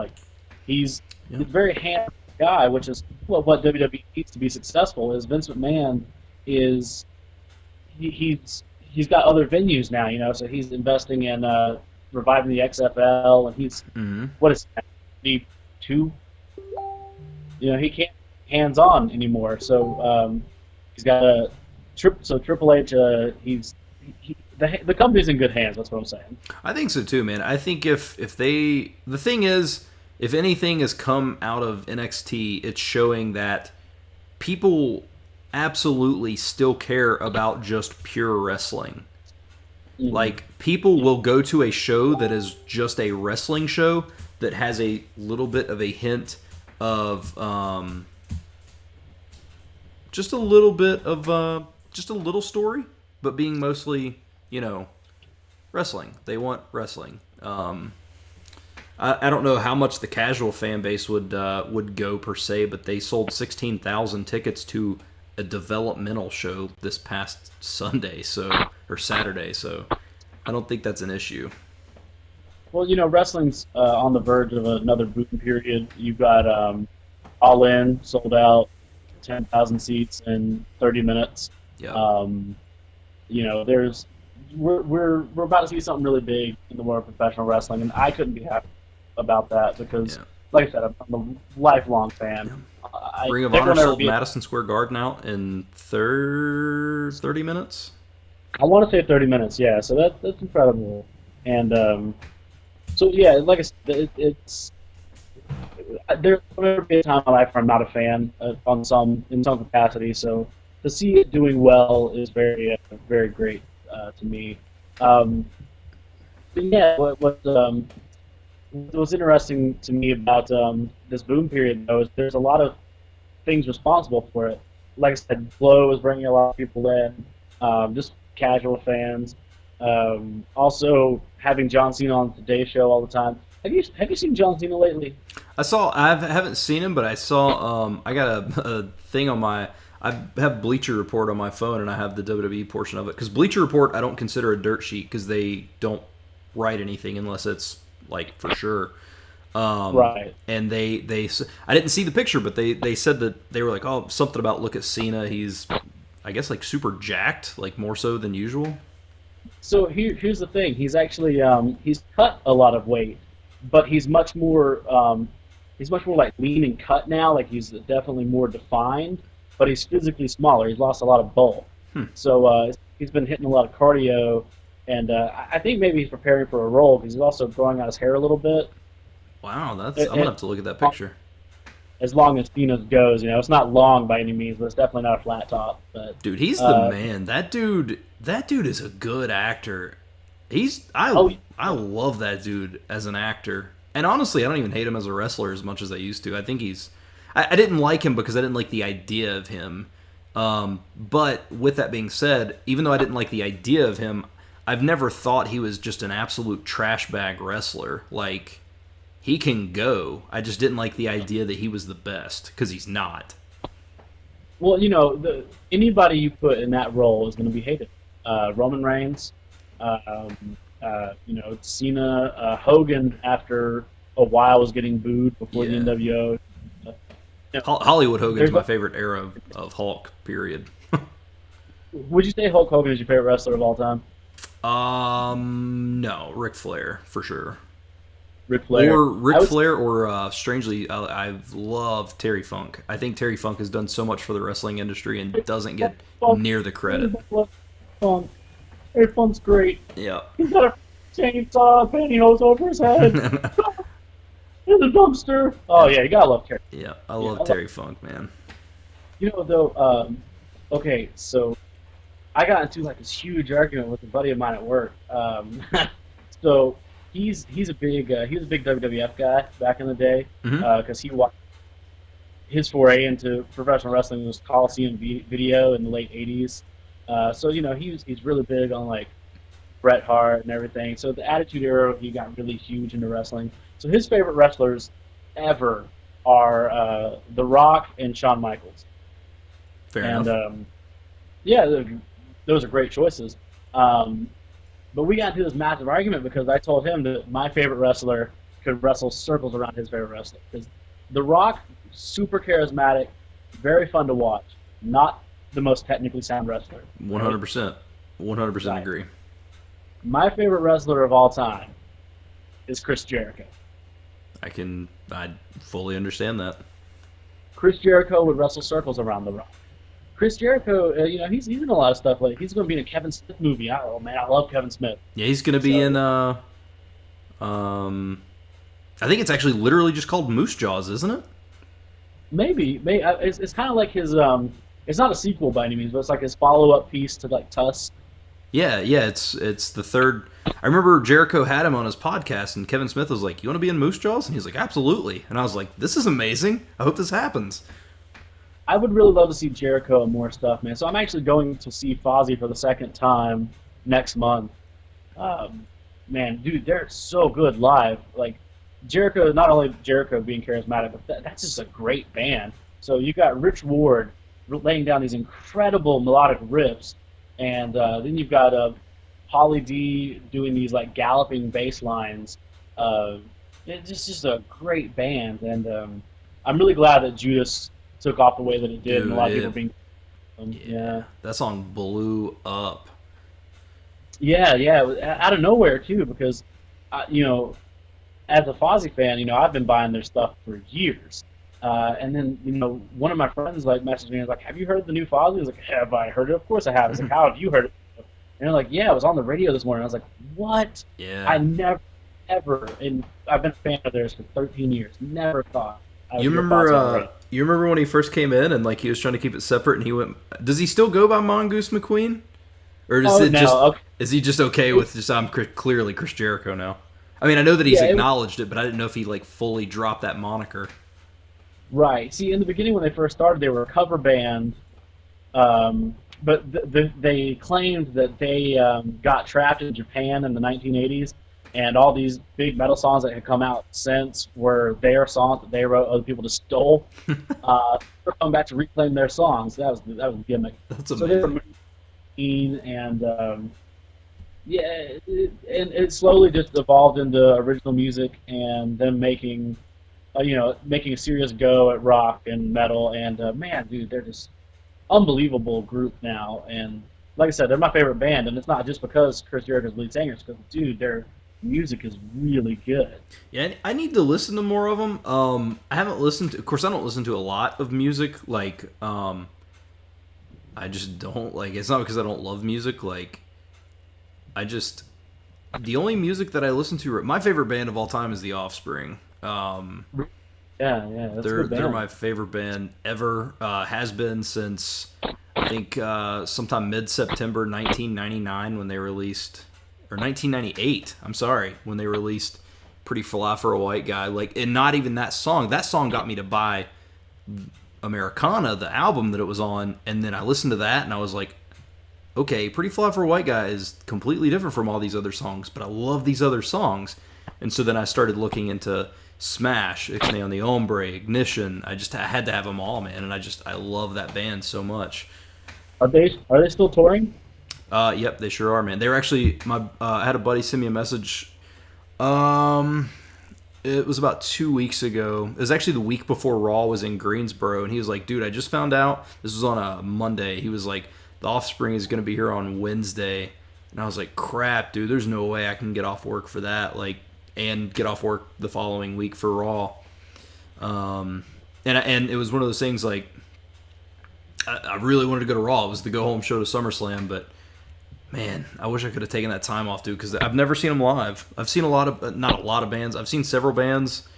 He's a very handsome guy, which is what WWE needs to be successful. Is Vince McMahon is he's got other venues now, so he's investing in reviving the XFL, and he's Mm-hmm. what is that, 22? He can't hands on anymore. So he's got so Triple H. The company's in good hands. That's what I'm saying. I think so too, man. I think if the thing is, if anything has come out of NXT, it's showing that people absolutely still care about just pure wrestling. Mhm. Like, people will go to a show that is just a wrestling show that has a little bit of a hint of just a little bit of just a little story, but being mostly, wrestling. They want wrestling. I don't know how much the casual fan base would go per se, but they sold 16,000 tickets to a developmental show this past Sunday, or Saturday. So I don't think that's an issue. Well, wrestling's on the verge of another boom period. You've got All In sold out, 10,000 seats in 30 minutes. Yeah. There's we're about to see something really big in the world of professional wrestling, and I couldn't be happy about that because, Yeah. like I said, I'm a lifelong fan. Ring of there Honor will never sold be Madison Square Garden out in 30 minutes. I want to say 30 minutes, yeah. So that's incredible, and so yeah, like I said, there's never been a time in my life where I'm not a fan in some capacity. So to see it doing well is very very great to me. But yeah, what's interesting to me about this boom period, though, is there's a lot of things responsible for it. Like I said, Glow is bringing a lot of people in, just casual fans. Also, having John Cena on the Today Show all the time. Have you seen John Cena lately? I haven't seen him, but I saw. I got a thing on my. I have Bleacher Report on my phone, and I have the WWE portion of it. Because Bleacher Report, I don't consider a dirt sheet because they don't write anything unless it's for sure. Right. And they I didn't see the picture, but they said that they were like, oh, something about look at Cena. He's, I guess, super jacked, more so than usual. So here's the thing. He's actually he's cut a lot of weight, but he's much more lean and cut now. He's definitely more defined, but he's physically smaller. He's lost a lot of bulk. So he's been hitting a lot of cardio, and I think maybe he's preparing for a role because he's also growing out his hair a little bit. Wow, I'm gonna have to look at that picture. As long as Cena goes, it's not long by any means, but it's definitely not a flat top. But Dude, he's the man. That dude is a good actor. I love that dude as an actor. And honestly, I don't even hate him as a wrestler as much as I used to. I think I didn't like him because I didn't like the idea of him. But with that being said, even though I didn't like the idea of him, I've never thought he was just an absolute trash bag wrestler. He can go. I just didn't like the idea that he was the best, because he's not. Well, anybody you put in that role is going to be hated. Roman Reigns, Cena, Hogan, after a while, was getting booed before the NWO. Hollywood Hogan's my favorite era of Hulk, period. Would you say Hulk Hogan is your favorite wrestler of all time? No, Ric Flair, for sure. Ric Flair. Or Ric Flair, or strangely, I've loved Terry Funk. I think Terry Funk has done so much for the wrestling industry and doesn't get near the credit. Funk. Terry Funk's great. Yeah. He's got a chainsaw pantyhose over his head. In the dumpster. Oh yeah, you gotta love Terry. Yeah, I love Terry Funk, man. You know though, okay, so I got into like this huge argument with a buddy of mine at work. So he's a big WWF guy back in the day because he watched his foray into professional wrestling was Coliseum Video in the late '80s. So you know he's really big on like Bret Hart and everything. So the Attitude Era, he got really huge into wrestling. So his favorite wrestlers ever are The Rock and Shawn Michaels. Fair enough. Yeah, those are great choices. But we got into this massive argument because I told him that my favorite wrestler could wrestle circles around his favorite wrestler. Because The Rock, super charismatic, very fun to watch, not the most technically sound wrestler. 100%. 100% agree. My favorite wrestler of all time is Chris Jericho. I fully understand that. Chris Jericho would wrestle circles around The Rock. Chris Jericho, you know, he's in a lot of stuff. Like he's going to be in a Kevin Smith movie. Oh man, I love Kevin Smith. Yeah, he's going to be in. I think it's actually literally just called Moose Jaws, isn't it? Maybe. It's kind of like his. It's not a sequel by any means, but it's like his follow-up piece to like Tusk. Yeah. It's the third. I remember Jericho had him on his podcast, and Kevin Smith was like, "You want to be in Moose Jaws?" And he's like, "Absolutely." And I was like, "This is amazing. I hope this happens." I would really love to see Jericho and more stuff, man. So I'm actually going to see Fozzy for the second time next month. Man, dude, they're so good live. Like Jericho, not only Jericho being charismatic, but that's just a great band. So you got Rich Ward laying down these incredible melodic riffs, and then you've got Pauly D doing these like galloping bass lines. It's just a great band, and I'm really glad that Judas took off the way that it did, Dude, and a lot of people being. Yeah, that song blew up. Yeah, out of nowhere too, because you know, as a Fozzy fan, you know, I've been buying their stuff for years, and then you know, one of my friends like messaged me and was like, "Have you heard the new Fozzy?" I was like, "Have I heard it? Of course I have." I was like, "How have you heard it?" And they're like, "Yeah, it was on the radio this morning." I was like, "What?" Yeah. I never, ever, and I've been a fan of theirs for 13 years. Never thought. You remember when he first came in and like he was trying to keep it separate and he went? Does he still go by Mongoose McQueen, or is he just okay with just I'm clearly Chris Jericho now? I mean, I know that he's acknowledged it, but I didn't know if he like fully dropped that moniker. Right. See, in the beginning when they first started, they were a cover band, but they claimed that they got trapped in Japan in the 1980s. And all these big metal songs that had come out since were their songs that they wrote, other people just stole. They're coming back to reclaim their songs. That was the gimmick. That's amazing. So they were and it slowly just evolved into original music and them making a serious go at rock and metal. And man, dude, they're just unbelievable group now. And like I said, they're my favorite band, and it's not just because Chris Jericho's lead singer. It's because, dude, their music is really good. Yeah, I need to listen to more of them. I haven't listened to. Of course, I don't listen to a lot of music. Like, I just don't like. It's not because I don't love music. Like, the only music that I listen to. My favorite band of all time is The Offspring. They're my favorite band ever. Has been since I think sometime mid-September 1999 when they released, or 1998. I'm sorry, when they released "Pretty Fly for a White Guy." Like, and not even that song. That song got me to buy Americana, the album that it was on, and then I listened to that and I was like, okay, "Pretty Fly for a White Guy" is completely different from all these other songs, but I love these other songs. And so then I started looking into Smash, Ixnay on the Ombre, Ignition. I had to have them all, man, and I love that band so much. Are they still touring? Yep, they sure are, man. They were actually I had a buddy send me a message. It was about 2 weeks ago. It was actually the week before Raw was in Greensboro, and he was like, "Dude, I just found out." This was on a Monday. He was like, "The Offspring is going to be here on Wednesday," and I was like, "Crap, dude. There's no way I can get off work for that." Like, and get off work the following week for Raw. And it was one of those things like I really wanted to go to Raw. It was the go home show to SummerSlam, but man, I wish I could have taken that time off, dude, because I've never seen them live. I've seen not a lot of bands. I've seen several bands,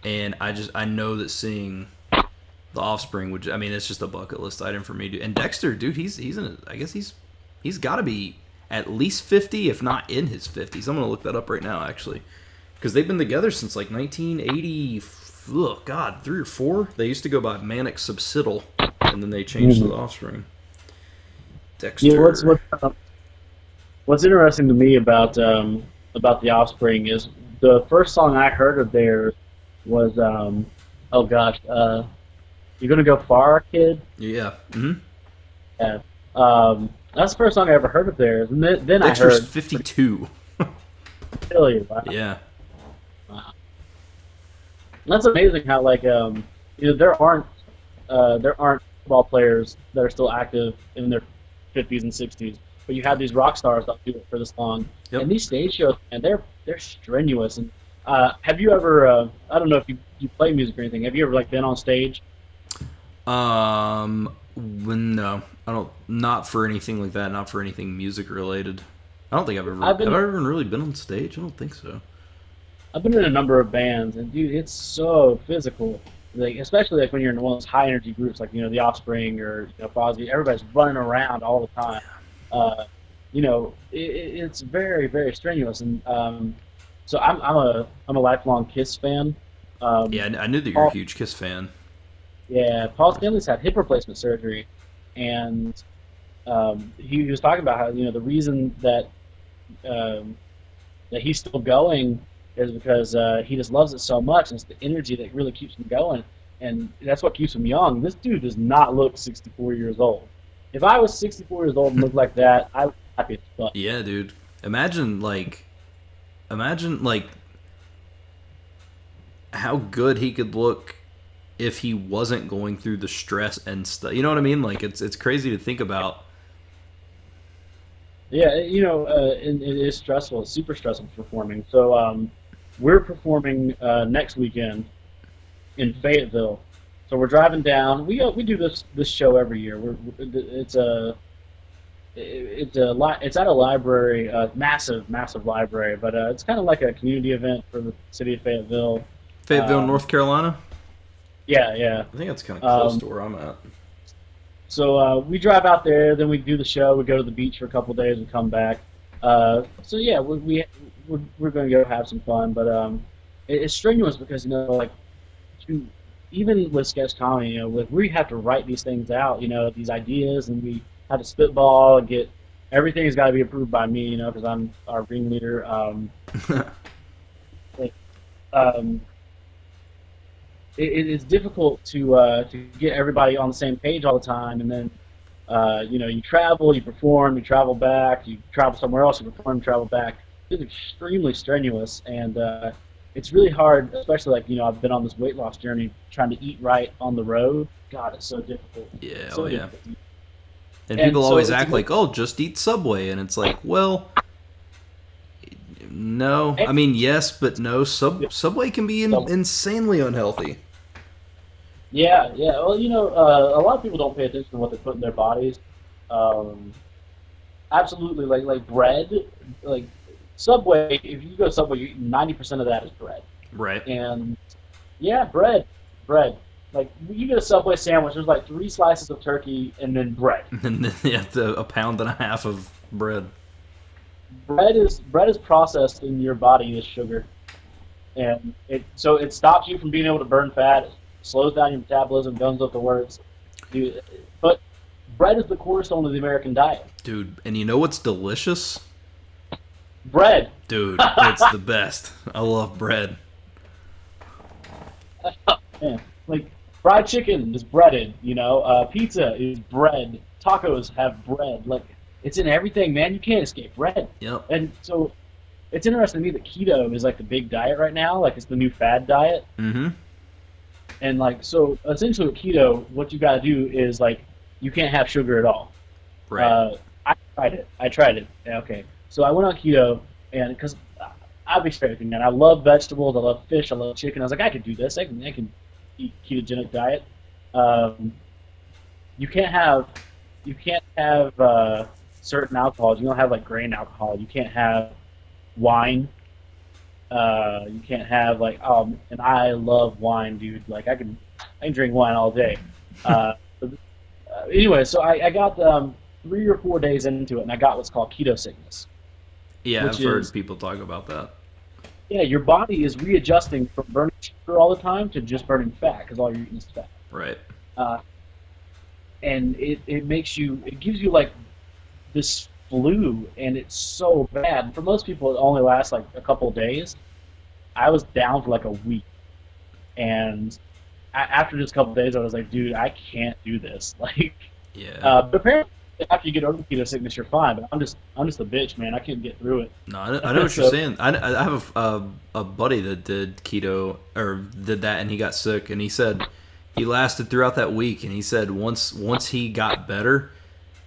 and I know that seeing The Offspring, which I mean, it's just a bucket list item for me, dude. And Dexter, dude, he's I guess he's got to be at least 50, if not in his 50s. I'm gonna look that up right now, actually, because they've been together since like 1980. Oh God, 3 or 4. They used to go by Manic Subsidal, and then they changed to The Offspring. Dexter. Yeah, what's interesting to me about The Offspring is the first song I heard of theirs was oh gosh, You're Gonna Go Far, Kid. Yeah. Mm-hmm. Yeah. That's the first song I ever heard of theirs, and then Dexter's I heard 52. Really? Wow. Yeah. Wow. That's amazing how there aren't football players that are still active in their 50s and 60s, but you have these rock stars that do it for this long. Yep. And these stage shows, and they're strenuous. And have you ever? I don't know if you play music or anything. Have you ever been on stage? No, I don't. Not for anything like that. Not for anything music related. I don't think have I ever really been on stage? I don't think so. I've been in a number of bands, and dude, it's so physical. Especially when you're in one of those high energy groups, like The Offspring or Fozzy. Everybody's running around all the time. It's very, very strenuous, and so I'm a lifelong Kiss fan. Yeah, I knew that you're a huge Kiss fan. Yeah, Paul Stanley's had hip replacement surgery, and he was talking about how the reason that he's still going is because he just loves it so much, and it's the energy that really keeps him going, and that's what keeps him young. This dude does not look 64 years old. If I was 64 years old and looked like that, I would be happy as fuck. Yeah, dude. Imagine how good he could look if he wasn't going through the stress and stuff. You know what I mean? It's crazy to think about. Yeah, it is stressful. It's super stressful performing. So we're performing next weekend in Fayetteville. So we're driving down. We do this show every year. It's at a library, massive library, but it's kind of like a community event for the city of Fayetteville. Fayetteville, North Carolina? Yeah. I think that's kind of close to where I'm at. So we drive out there, then we do the show. We go to the beach for a couple of days and come back. So yeah, we're going to go have some fun, but it's strenuous because even with sketch comedy, we have to write these things out, these ideas, and we have to spitball and get everything's got to be approved by me, because I'm our ringleader. It's difficult to get everybody on the same page all the time, and then you travel, you perform, you travel back, you travel somewhere else, you perform, travel back. It's extremely strenuous, and it's really hard, especially I've been on this weight loss journey, trying to eat right on the road. God, it's so difficult. Yeah, so yeah. And people always act like, oh, just eat Subway, and it's like, well, no. I mean, yes, but no. Subway can be insanely unhealthy. Yeah. Well, a lot of people don't pay attention to what they put in their bodies. Absolutely, like bread, Subway. If you go to Subway, 90% of that is bread. Right. And yeah, bread. You get a Subway sandwich. There's 3 slices of turkey and then bread. And then a pound and a half of bread. Bread is processed in your body as sugar, and it stops you from being able to burn fat. It slows down your metabolism, guns up the works. But bread is the cornerstone of the American diet. Dude, and you know what's delicious? Bread. Dude, it's the best. I love bread. Man, fried chicken is breaded. Pizza is bread. Tacos have bread. It's in everything, man. You can't escape bread. Yep. And so it's interesting to me that keto is the big diet right now. It's the new fad diet. Mm-hmm. And so essentially with keto, what you got to do is you can't have sugar at all. Right. I tried it. Yeah, okay. So I went on keto, and because I'll be straight with you, man. I love vegetables. I love fish. I love chicken. I was like, I could do this. I can eat ketogenic diet. Um, you can't have certain alcohols. You don't have like grain alcohol. You can't have wine. You can't have like and I love wine, dude. Like I can drink wine all day. Uh, anyway, so I got 3 or 4 days into it, and I got what's called keto sickness, Yeah, I've which heard is people talk about that. yeah, your body is readjusting from burning sugar all the time to just burning fat because all you're eating is fat. Right. Uh, and it gives you like this flu, and it's so bad. For most people, it only lasts like a couple of days. I was down for like a week, and after just a couple of days, I was like, dude, I can't do this. Like, Yeah. but apparently, after you get over keto sickness, you're fine. But I'm just a bitch, man. I can't get through it. No, I know what you're So saying. I have a buddy that did keto or did that, and he got sick, and he said he lasted throughout that week, and he said once he got better,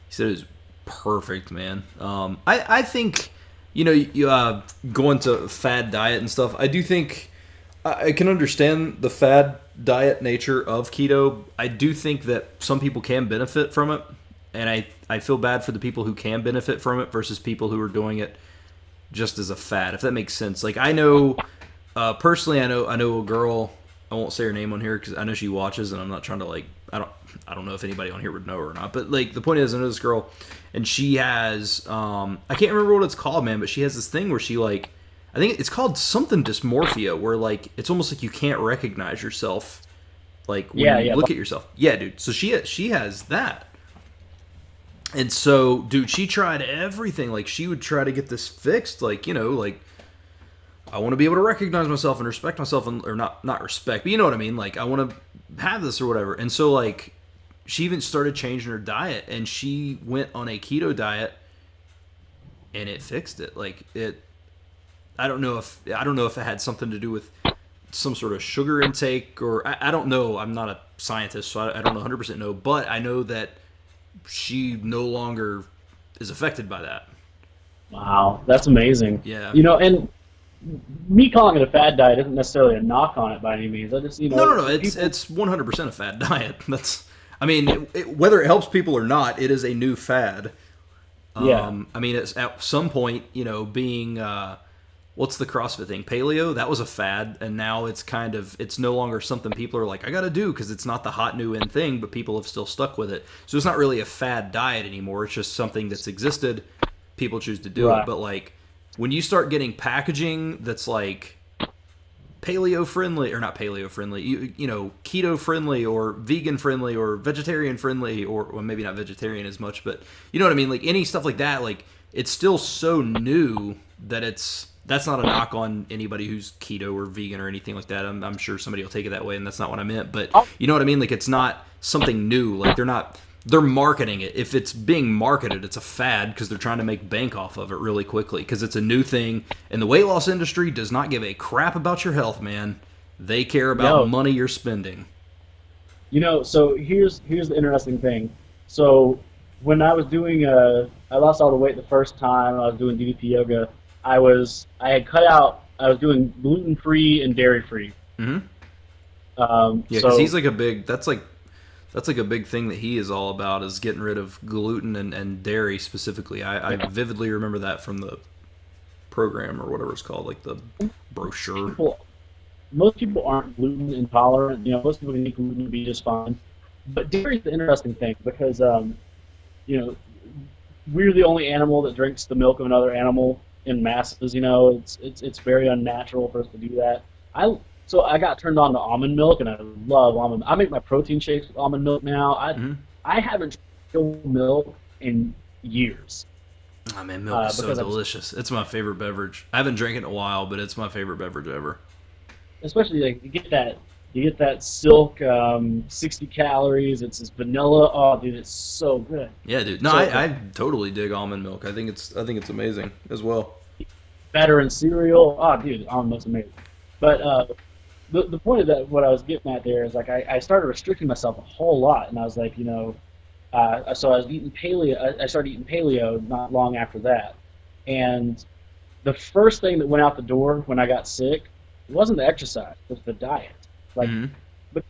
he said it was perfect, man. I think you going to fad diet and stuff. I do think I can understand the fad diet nature of keto. I do think that some people can benefit from it, and I feel bad for the people who can benefit from it versus people who are doing it just as a fad, if that makes sense. Like I know, personally, I know a girl. I won't say her name on here because I know she watches, and I'm not trying to like. I don't know if anybody on here would know her or not. But like the point is, I know this girl, and she has I can't remember what it's called, man. But she has this thing where she like, I think it's called something dysmorphia, where like it's almost like you can't recognize yourself, like when yeah, you yeah, look at yourself. Yeah, dude. So she has that. And so, dude, she tried everything. Like, she would try to get this fixed. Like, like, I want to be able to recognize myself and respect myself, or not respect, but you know what I mean? Like, I want to have this or whatever. And so, like, she even started changing her diet, and she went on a keto diet, and it fixed it. Like, I don't know if it had something to do with some sort of sugar intake, or I don't know. I'm not a scientist, so I don't 100% know, but I know that she no longer is affected by that. wow, that's amazing. Yeah. And me calling it a fad diet isn't necessarily a knock on it by any means. I just No. It's people, it's 100% a fad diet. I mean, whether it helps people or not, it is a new fad. yeah, I mean, it's at some point, being what's the CrossFit thing? Paleo, that was a fad, and now it's no longer something people are like, I got to do, because it's not the hot new in thing, but people have still stuck with it. So it's not really a fad diet anymore. It's just something that's existed. People choose to do it. right. But like when you start getting packaging that's like paleo friendly, or not paleo friendly, keto friendly or vegan friendly or vegetarian friendly, or well, maybe not vegetarian as much, but you know what I mean? Like any stuff like that, like it's still so new that that's not a knock on anybody who's keto or vegan or anything like that. I'm sure somebody will take it that way, and that's not what I meant. But you know what I mean? Like it's not something new. Like they're marketing it. If it's being marketed, it's a fad because they're trying to make bank off of it really quickly because it's a new thing. And the weight loss industry does not give a crap about your health, man. They care about No. money you're spending. So here's the interesting thing. So when I was doing I lost all the weight the first time I was doing DDP yoga. I was doing gluten free and dairy free. Mm-hmm. Yeah, So because he's like that's like a big thing that he is all about, is getting rid of gluten and dairy specifically. I vividly remember that from the program or whatever it's called, like the brochure. Most people aren't gluten intolerant. Most people can eat gluten and be just fine. But dairy is the interesting thing because we're the only animal that drinks the milk of another animal in masses. It's very unnatural for us to do that. So I got turned on to almond milk, and I love almond. I make my protein shakes with almond milk now. I haven't drank milk in years. Oh man, milk is so because delicious. It's my favorite beverage. I haven't drank it in a while, but it's my favorite beverage ever. Especially like you get that silk, 60 calories. It's this vanilla. Oh, dude, it's so good. Yeah, dude. No, I totally dig almond milk. I think it's amazing as well. Better in cereal. Oh, dude, almond milk's amazing. But the point of that, what I was getting at there is like I started restricting myself a whole lot, and I was like, so I was eating paleo. I started eating paleo not long after that, and the first thing that went out the door when I got sick wasn't the exercise, it was the diet. Like, Hmm. but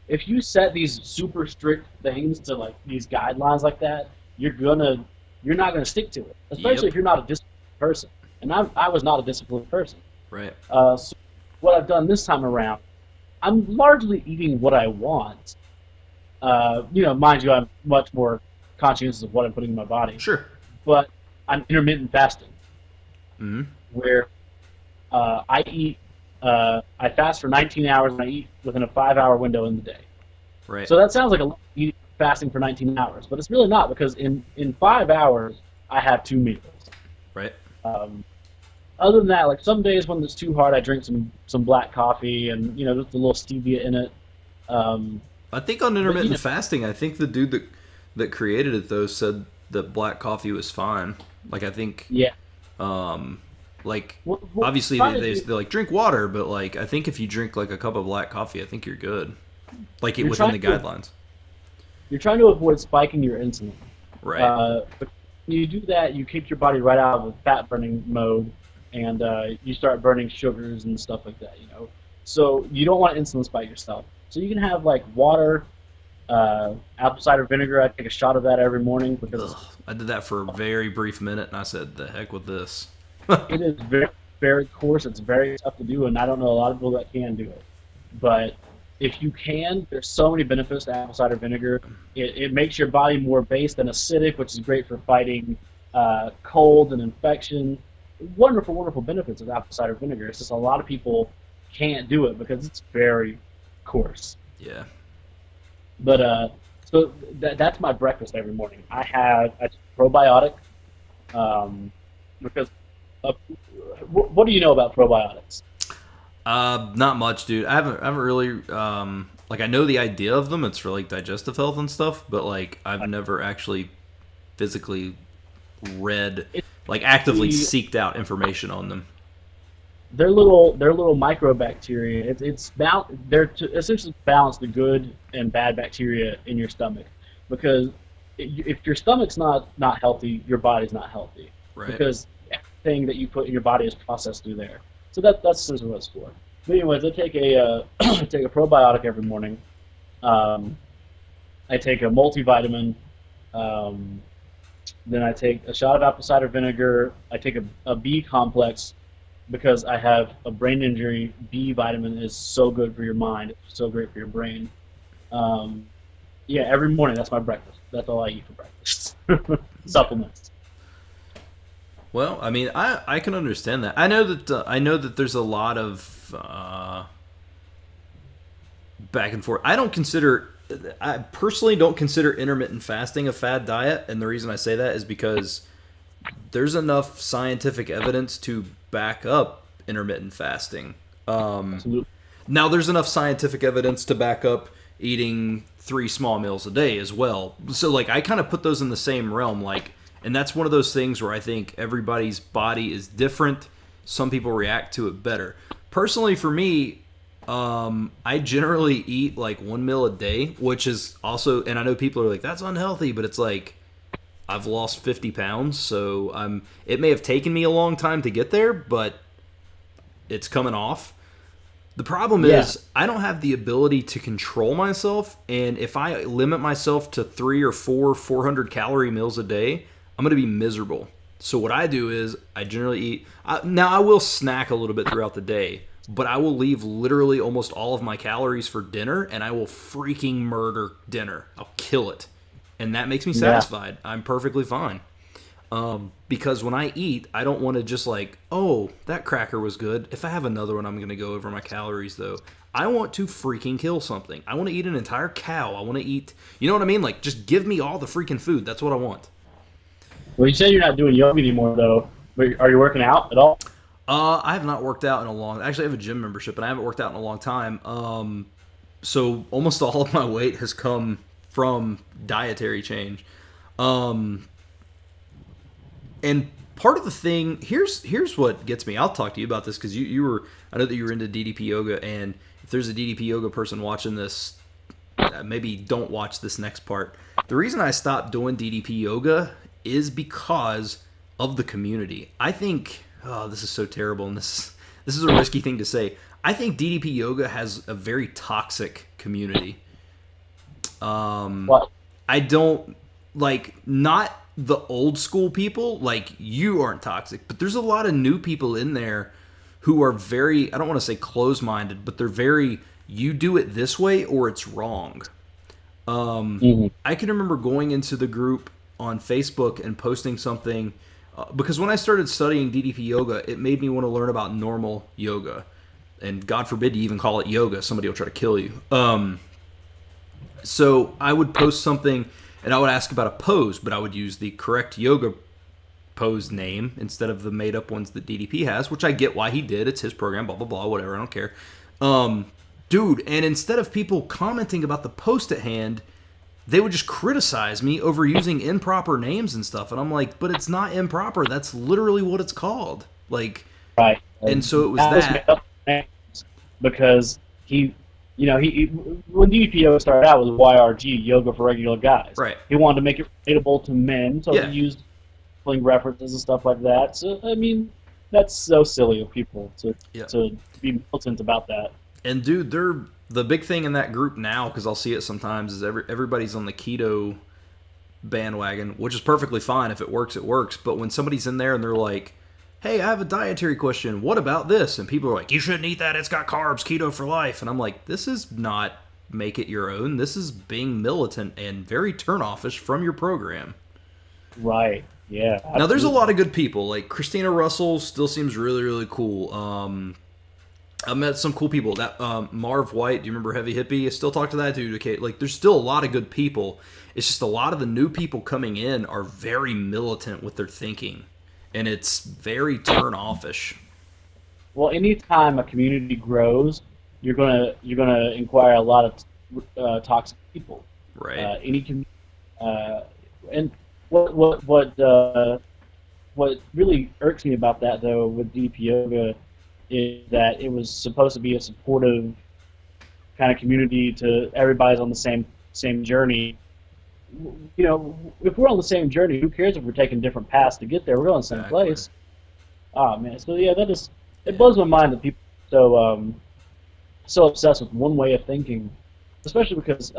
if you set these super strict things to like these guidelines like that, you're not gonna stick to it, especially Yep. if you're not a disciplined person. And I was not a disciplined person. Right. So what I've done this time around, I'm largely eating what I want. Mind you, I'm much more conscientious of what I'm putting in my body, Sure. but I'm intermittent fasting, Hmm. where I fast for 19 hours and I eat within a 5 hour window in the day. Right. So that sounds like a lot eating fasting for 19 hours, but it's really not because in 5 hours I have two meals. Right. Um, Other than that, like some days when it's too hard, I drink some black coffee and just a little stevia in it. Um, I think on but intermittent fasting, I think the dude that created it though said that black coffee was fine. Like I think, yeah, um, like what obviously trying to they like drink water, but like I think if you drink like a cup of black coffee, I think you're good. Like it you're within trying the to guidelines. you're trying to avoid spiking your insulin. Right. But when you do that, you kick your body right out of the fat burning mode, and you start burning sugars and stuff like that. So you don't want to insulin spike yourself. So you can have like water, apple cider vinegar. I take a shot of that every morning because Ugh. I did that for a very brief minute, and I said, "The heck with this." it is very, very coarse. It's very tough to do, and I don't know a lot of people that can do it. But if you can, there's so many benefits to apple cider vinegar. It makes your body more based and acidic, which is great for fighting cold and infection. Wonderful, wonderful benefits of apple cider vinegar. It's just a lot of people can't do it because it's very coarse. Yeah. But that's my breakfast every morning. I take probiotic because what do you know about probiotics? Not much, dude. I haven't really like I know the idea of them. It's for like digestive health and stuff, but like I've never actually physically read It's like actively the seeked out information on them. they're little microbacteria. They're to essentially balance the good and bad bacteria in your stomach, because if your stomach's not healthy, your body's not healthy, Right. because everything that you put in your body is processed through there. So that's essentially what it's for. But anyways, I take a take a probiotic every morning. Um, I take a multivitamin. Um, then I take a shot of apple cider vinegar. I take a B complex because I have a brain injury. B vitamin is so good for your mind. It's so great for your brain. Um, yeah, every morning that's my breakfast. That's all I eat for breakfast. Supplements. Well, I mean, I can understand that. I know that there's a lot of back and forth. I personally don't consider intermittent fasting a fad diet, and the reason I say that is because there's enough scientific evidence to back up intermittent fasting. Absolutely. Now, there's enough scientific evidence to back up eating 3 small meals a day as well. So, like, I kind of put those in the same realm. Like, and that's one of those things where I think everybody's body is different. Some people react to it better. Personally, for me, I generally eat like 1 meal a day, which is also, and I know people are like, that's unhealthy, but it's like, I've lost 50 pounds, so it may have taken me a long time to get there, but it's coming off. The problem Yeah. is I don't have the ability to control myself, and if I limit myself to 3 or 4 400-calorie meals a day, I'm going to be miserable. So what I do is I generally eat. Now I will snack a little bit throughout the day, but I will leave literally almost all of my calories for dinner, and I will freaking murder dinner. I'll kill it, and that makes me Yeah. satisfied. I'm perfectly fine. Because when I eat, I don't want to just like, oh, that cracker was good. If I have another one, I'm going to go over my calories, though. I want to freaking kill something. I want to eat an entire cow. I want to eat, you know what I mean? Like, just give me all the freaking food. That's what I want. Well, you said you're not doing yoga anymore, though. But are you working out at all? I have not worked out in a long. Actually, I have a gym membership, and I haven't worked out in a long time. So almost all of my weight has come from dietary change. And part of the thing here's what gets me. I'll talk to you about this because you were. I know that you were into DDP yoga, and if there's a DDP yoga person watching this, maybe don't watch this next part. The reason I stopped doing DDP yoga is because of the community. I think oh, this is so terrible, and this is a risky thing to say. I think DDP yoga has a very toxic community. What? I don't like not the old school people. Like you aren't toxic, but there's a lot of new people in there who are very, I don't want to say close minded, but they're very, you do it this way or it's wrong. I can remember going into the group on Facebook and posting something because when I started studying DDP yoga, it made me want to learn about normal yoga. And God forbid you even call it yoga. Somebody will try to kill you. So I would post something and I would ask about a pose, but I would use the correct yoga pose name instead of the made up ones that DDP has, which I get why he did. It's his program, blah, blah, blah, whatever. I don't care. Dude, and instead of people commenting about the post at hand, they would just criticize me over using improper names and stuff. And I'm like, but it's not improper. That's literally what it's called. Like, right. And so it was that. Because he when DPO started out was YRG, Yoga for Regular Guys. Right. He wanted to make it relatable to men, so Yeah. he used references and stuff like that. So I mean, that's so silly of people to be militant about that. And dude, they're the big thing in that group now, because I'll see it sometimes, is everybody's on the keto bandwagon, which is perfectly fine. If it works, it works. But when somebody's in there and they're like, hey, I have a dietary question. What about this? And people are like, you shouldn't eat that. It's got carbs. Keto for life. And I'm like, this is not make it your own. This is being militant and very turn-offish from your program. Right. Yeah. Absolutely. Now, there's a lot of good people. Like, Christina Russell still seems really, really cool. I met some cool people. That Marv White, do you remember Heavy Hippie? I still talk to that dude. Okay, like, there's still a lot of good people. It's just a lot of the new people coming in are very militant with their thinking. And it's very turn-offish. Well, anytime a community grows, you're gonna inquire a lot of toxic people. Right. And what really irks me about that though with DP Yoga is that it was supposed to be a supportive kind of community to everybody's on the same journey. You know, if we're on the same journey, who cares if we're taking different paths to get there? We're on the same place. Oh man, so yeah, it blows my mind that people are so obsessed with one way of thinking, especially because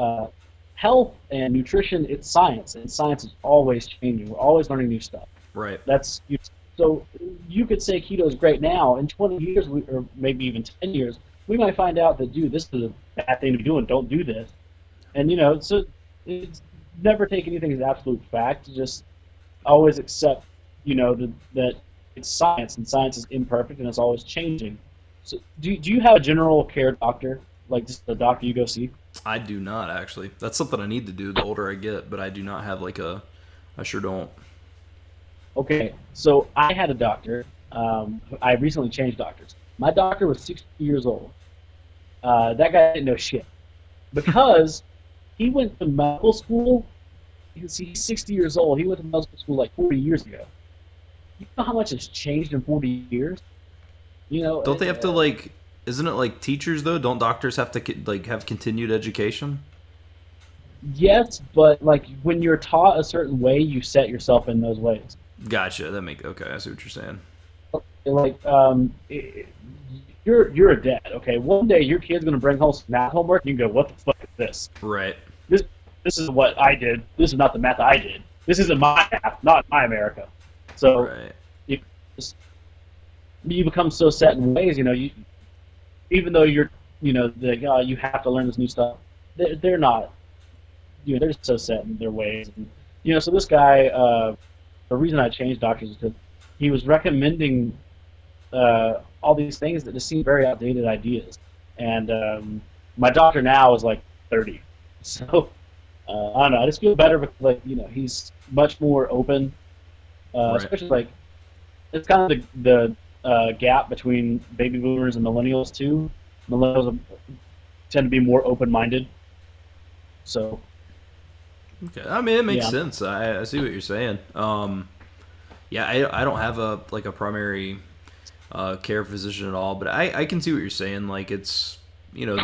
health and nutrition, it's science, and science is always changing. We're always learning new stuff. Right. So you could say keto is great now. In 20 years, or maybe even 10 years, we might find out that, dude, this is a bad thing to be doing. Don't do this. And, you know, so it's never take anything as absolute fact. Just always accept, you know, that it's science, and science is imperfect, and it's always changing. So do you have a general care doctor, like just the doctor you go see? I do not, actually. That's something I need to do the older I get, but I do not have I sure don't. Okay, so I had a doctor. I recently changed doctors. My doctor was 60 years old. That guy didn't know shit. Because he went to medical school. He's 60 years old. He went to medical school like 40 years ago. You know how much has changed in 40 years? You know, don't they have to isn't it like teachers though? Don't doctors have to have continued education? Yes, but like when you're taught a certain way, you set yourself in those ways. Gotcha. Okay. I see what you're saying. Like you're a dad. Okay, one day your kid's gonna bring home some math homework, and you can go, "What the fuck is this?" Right. This is what I did. This is not the math I did. This isn't my math, not my America. So right. you become so set in ways, you know. Even though you're, you know, you have to learn this new stuff. They're not. You know, they're just so set in their ways. And, you know, so this guy, the reason I changed doctors is because he was recommending all these things that just seem very outdated ideas. And my doctor now is like 30. So, I don't know. I just feel better because, like, you know, he's much more open. Right. Especially, like, it's kind of the gap between baby boomers and millennials, too. Millennials tend to be more open-minded. So... Okay. I mean, it makes sense. I see what you're saying. Yeah, I don't have a primary care physician at all, but I can see what you're saying. Like, it's, you know,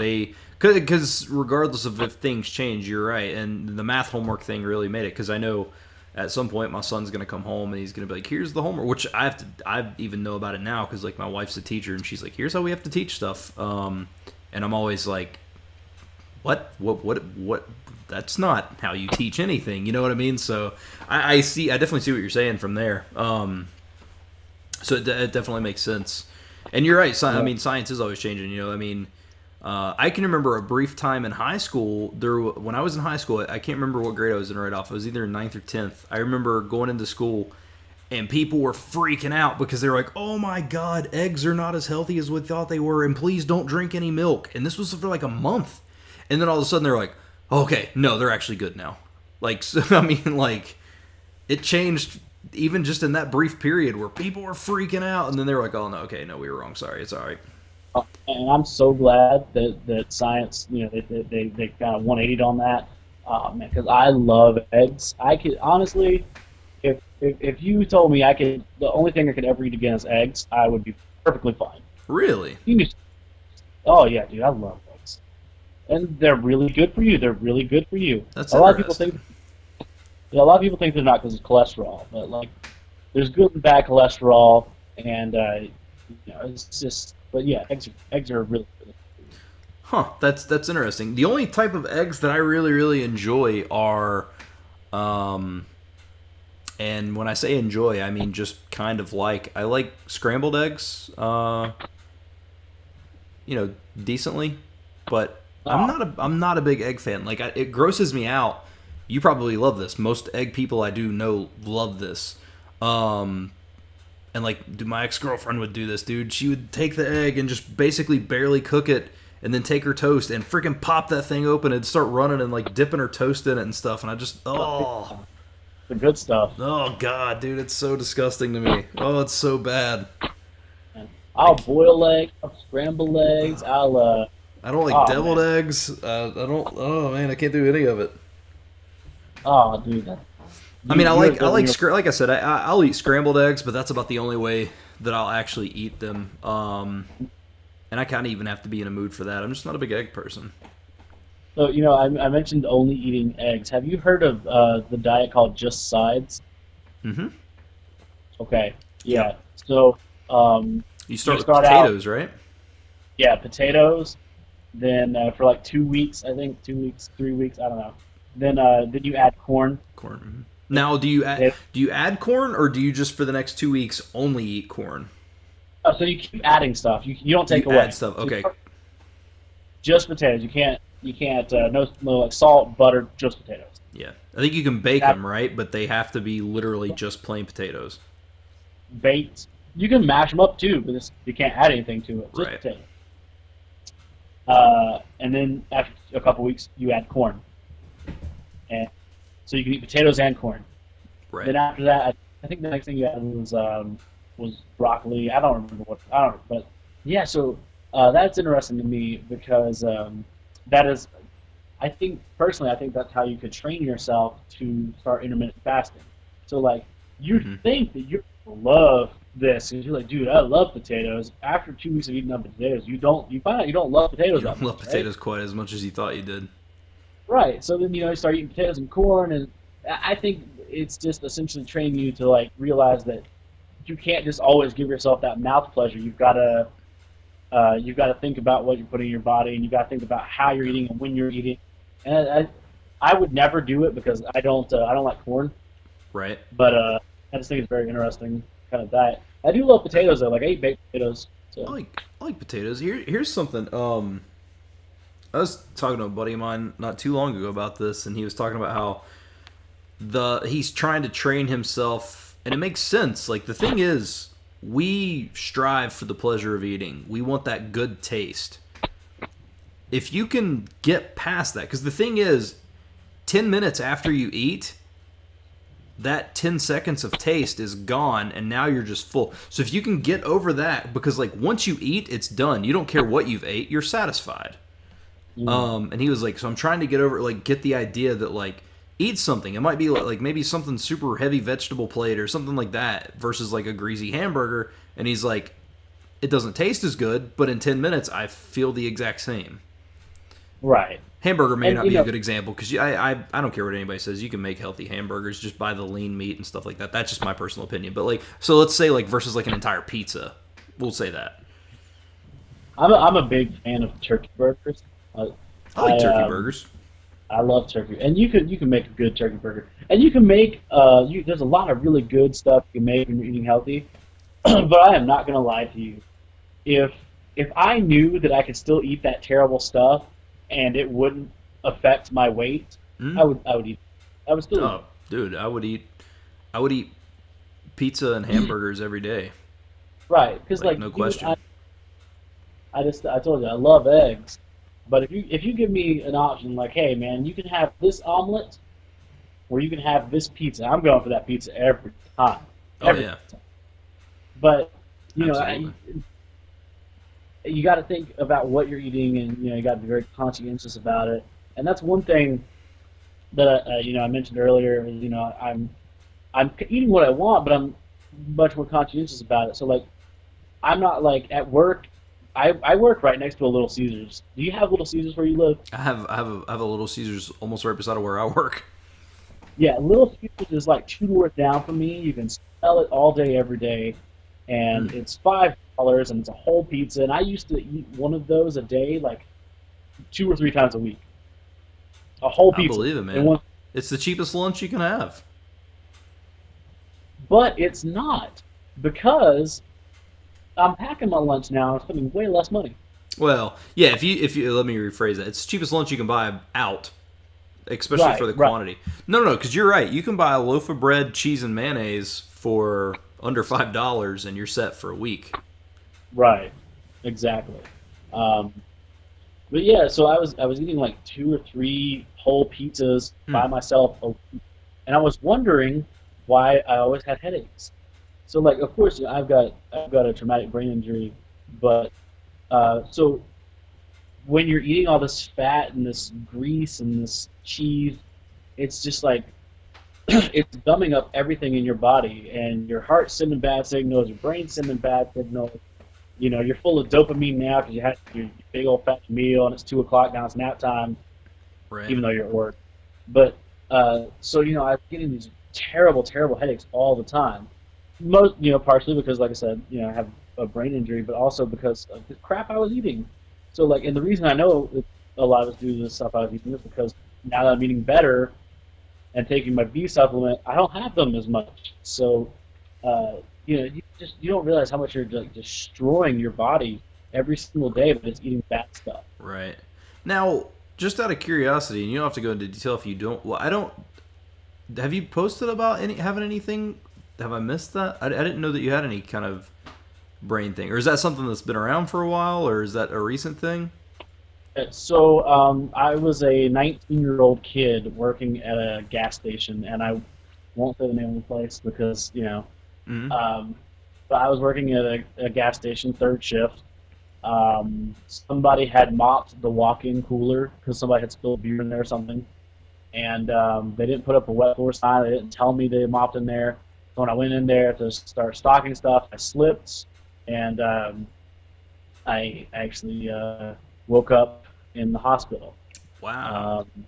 because regardless of if things change, you're right. And the math homework thing really made it, because I know at some point my son's gonna come home and he's gonna be like, here's the homework, which I even know about it now because like my wife's a teacher and she's like, here's how we have to teach stuff, and I'm always like, what, that's not how you teach anything, you know what I mean? So I definitely see what you're saying from there. So it definitely makes sense. And you're right. I mean, science is always changing. You know, I mean, I can remember a brief time in high school. When I was in high school, I can't remember what grade I was in right off. I was either in 9th or 10th. I remember going into school, and people were freaking out because they were like, "Oh my God, eggs are not as healthy as we thought they were, and please don't drink any milk." And this was for like a month, and then all of a sudden they're like, "Okay, no, they're actually good now." Like, so, I mean, like, it changed. Even just in that brief period where people were freaking out, and then they were like, "Oh no, okay, no, we were wrong. Sorry, it's all right." And I'm so glad that science, you know, they kind of 180'd on that, because I love eggs. I could honestly, if you told me the only thing I could ever eat again is eggs, I would be perfectly fine. Really? Oh yeah, dude, I love eggs, and they're really good for you. They're really good for you. That's a lot of people think. Yeah, a lot of people think they're not because of cholesterol, but like, there's good and bad cholesterol, and you know, it's just. But yeah, eggs are really good. Huh? That's interesting. The only type of eggs that I really enjoy are, and when I say enjoy, I mean just kind of like I like scrambled eggs. You know, decently, but I'm not a big egg fan. Like it grosses me out. You probably love this. Most egg people I do know love this. And like, my ex-girlfriend would do this, dude. She would take the egg and just basically barely cook it, and then take her toast and freaking pop that thing open and start running and like dipping her toast in it and stuff. And I just, the good stuff. Oh God, dude, it's so disgusting to me. Oh, it's so bad. I'll boil eggs. I'll scramble eggs. I don't like deviled eggs. I don't. Oh man, I can't do any of it. Oh, dude. I mean, like I said, I'll eat scrambled eggs, but that's about the only way that I'll actually eat them. And I kind of even have to be in a mood for that. I'm just not a big egg person. So, you know, I mentioned only eating eggs. Have you heard of the diet called Just Sides? Mm-hmm. Okay. Yeah. So, you start with potatoes, right? Yeah, potatoes. Then for like 2 weeks, I think 2 weeks, 3 weeks, I don't know. Then you add corn. Corn. Mm-hmm. Now, do you add corn, or do you just for the next 2 weeks only eat corn? Oh, so you keep adding stuff. You don't take away. Add stuff. Okay. Just potatoes. You can't no like salt, butter, just potatoes. Yeah, I think you can bake them, right? But they have to be literally just plain potatoes. Baked. You can mash them up too, but you can't add anything to it. Just right. Potatoes. And then after a couple weeks, you add corn. And so you can eat potatoes and corn. Right. Then after that, I think the next thing you had was broccoli. I don't remember what. I don't know, but yeah. So that's interesting to me because that is, I think personally, I think that's how you could train yourself to start intermittent fasting. So like you think that you love this, and you're like, dude, I love potatoes. After 2 weeks of eating up potatoes, you find out you don't love potatoes. You don't love potatoes quite as much as you thought you did. Right. So then you start eating potatoes and corn, and I think it's just essentially training you to like realize that you can't just always give yourself that mouth pleasure. You've got to think about what you're putting in your body, and you got to think about how you're eating and when you're eating. And I would never do it because I don't like corn. Right. But I just think it's very interesting kind of diet. I do love potatoes though. Like I eat baked potatoes. So. I like potatoes. Here's something. I was talking to a buddy of mine not too long ago about this, and he was talking about how he's trying to train himself, and it makes sense. Like the thing is, we strive for the pleasure of eating. We want that good taste. If you can get past that, because the thing is, 10 minutes after you eat, that 10 seconds of taste is gone, and now you're just full. So if you can get over that, because like once you eat, it's done. You don't care what you've ate, you're satisfied. And he was like, so I'm trying to get the idea that like eat something. It might be like maybe something super heavy vegetable plate or something like that versus like a greasy hamburger. And he's like, it doesn't taste as good, but in 10 minutes I feel the exact same. Right. Hamburger may And not be a good example because I don't care what anybody says. You can make healthy hamburgers, just buy the lean meat and stuff like that. That's just my personal opinion. But like, so let's say like versus like an entire pizza, we'll say that. I'm a big fan of turkey burgers. I like I turkey burgers. I love turkey, and you can make a good turkey burger, and you can make there's a lot of really good stuff you can make when you're eating healthy. But I am not gonna lie to you. If if I knew that I could still eat that terrible stuff and it wouldn't affect my weight, Mm? I would eat. I would still eat Oh, dude, I would eat pizza and hamburgers every day, right because like like no you question. I told you I love eggs, but if you give me an option like, hey man, you can have this omelet or you can have this pizza, I'm going for that pizza every time, Oh every yeah, time. But you know, absolutely. you got to think about what you're eating, and you got to be very conscientious about it. And that's one thing that I mentioned earlier. Is, I'm eating what I want, but I'm much more conscientious about it. So like, I'm not like at work. I work right next to a Little Caesars. Do you have Little Caesars where you live? I have a Little Caesars almost right beside of where I work. Yeah, Little Caesars is like two doors down from me. You can smell it all day, every day, and Mm, it's $5, and it's a whole pizza. And I used to eat one of those a day, like 2 or 3 times a week, a whole I pizza believe it, in man. one. It's the cheapest lunch you can have. But it's not because I'm packing my lunch now and spending way less money. Well, yeah. If you let me rephrase that, it's the cheapest lunch you can buy out, especially Right, for the right, quantity. No, because you're right. You can buy a loaf of bread, cheese, and mayonnaise for under $5, and you're set for a week. right, exactly. Um, but yeah, so I was eating like 2 or 3 whole pizzas Hmm. by myself, and I was wondering why I always had headaches. So like, of course, I've got a traumatic brain injury, but so when you're eating all this fat and this grease and this cheese, it's just like it's gumming up everything in your body, and your heart's sending bad signals, your brain's sending bad signals. You're full of dopamine now because you had your big old fat meal, and it's 2 o'clock now. It's nap time, Right. even though you're at work. But so I was getting these terrible, terrible headaches all the time. Most, partially because, like I said, I have a brain injury, but also because of the crap I was eating. So, like, and the reason I know that a lot of it's due to the stuff I was eating is because now that I'm eating better and taking my B supplement, I don't have them as much. So, uh, you don't realize how much you're like destroying your body every single day, but it's eating bad stuff. Right. Now, just out of curiosity, and you don't have to go into detail if you don't. Well, I don't. Have you posted about having anything? Have I missed that? I didn't know that you had any kind of brain thing, or is that something that's been around for a while, or is that a recent thing? So I was a 19-year-old kid working at a gas station, and I won't say the name of the place because Hmm. Um, but I was working at a gas station, third shift. Somebody had mopped the walk-in cooler because somebody had spilled beer in there or something, and they didn't put up a wet floor sign. They didn't tell me they mopped in there. So when I went in there to start stocking stuff, I slipped, and I actually woke up in the hospital. Wow. Um,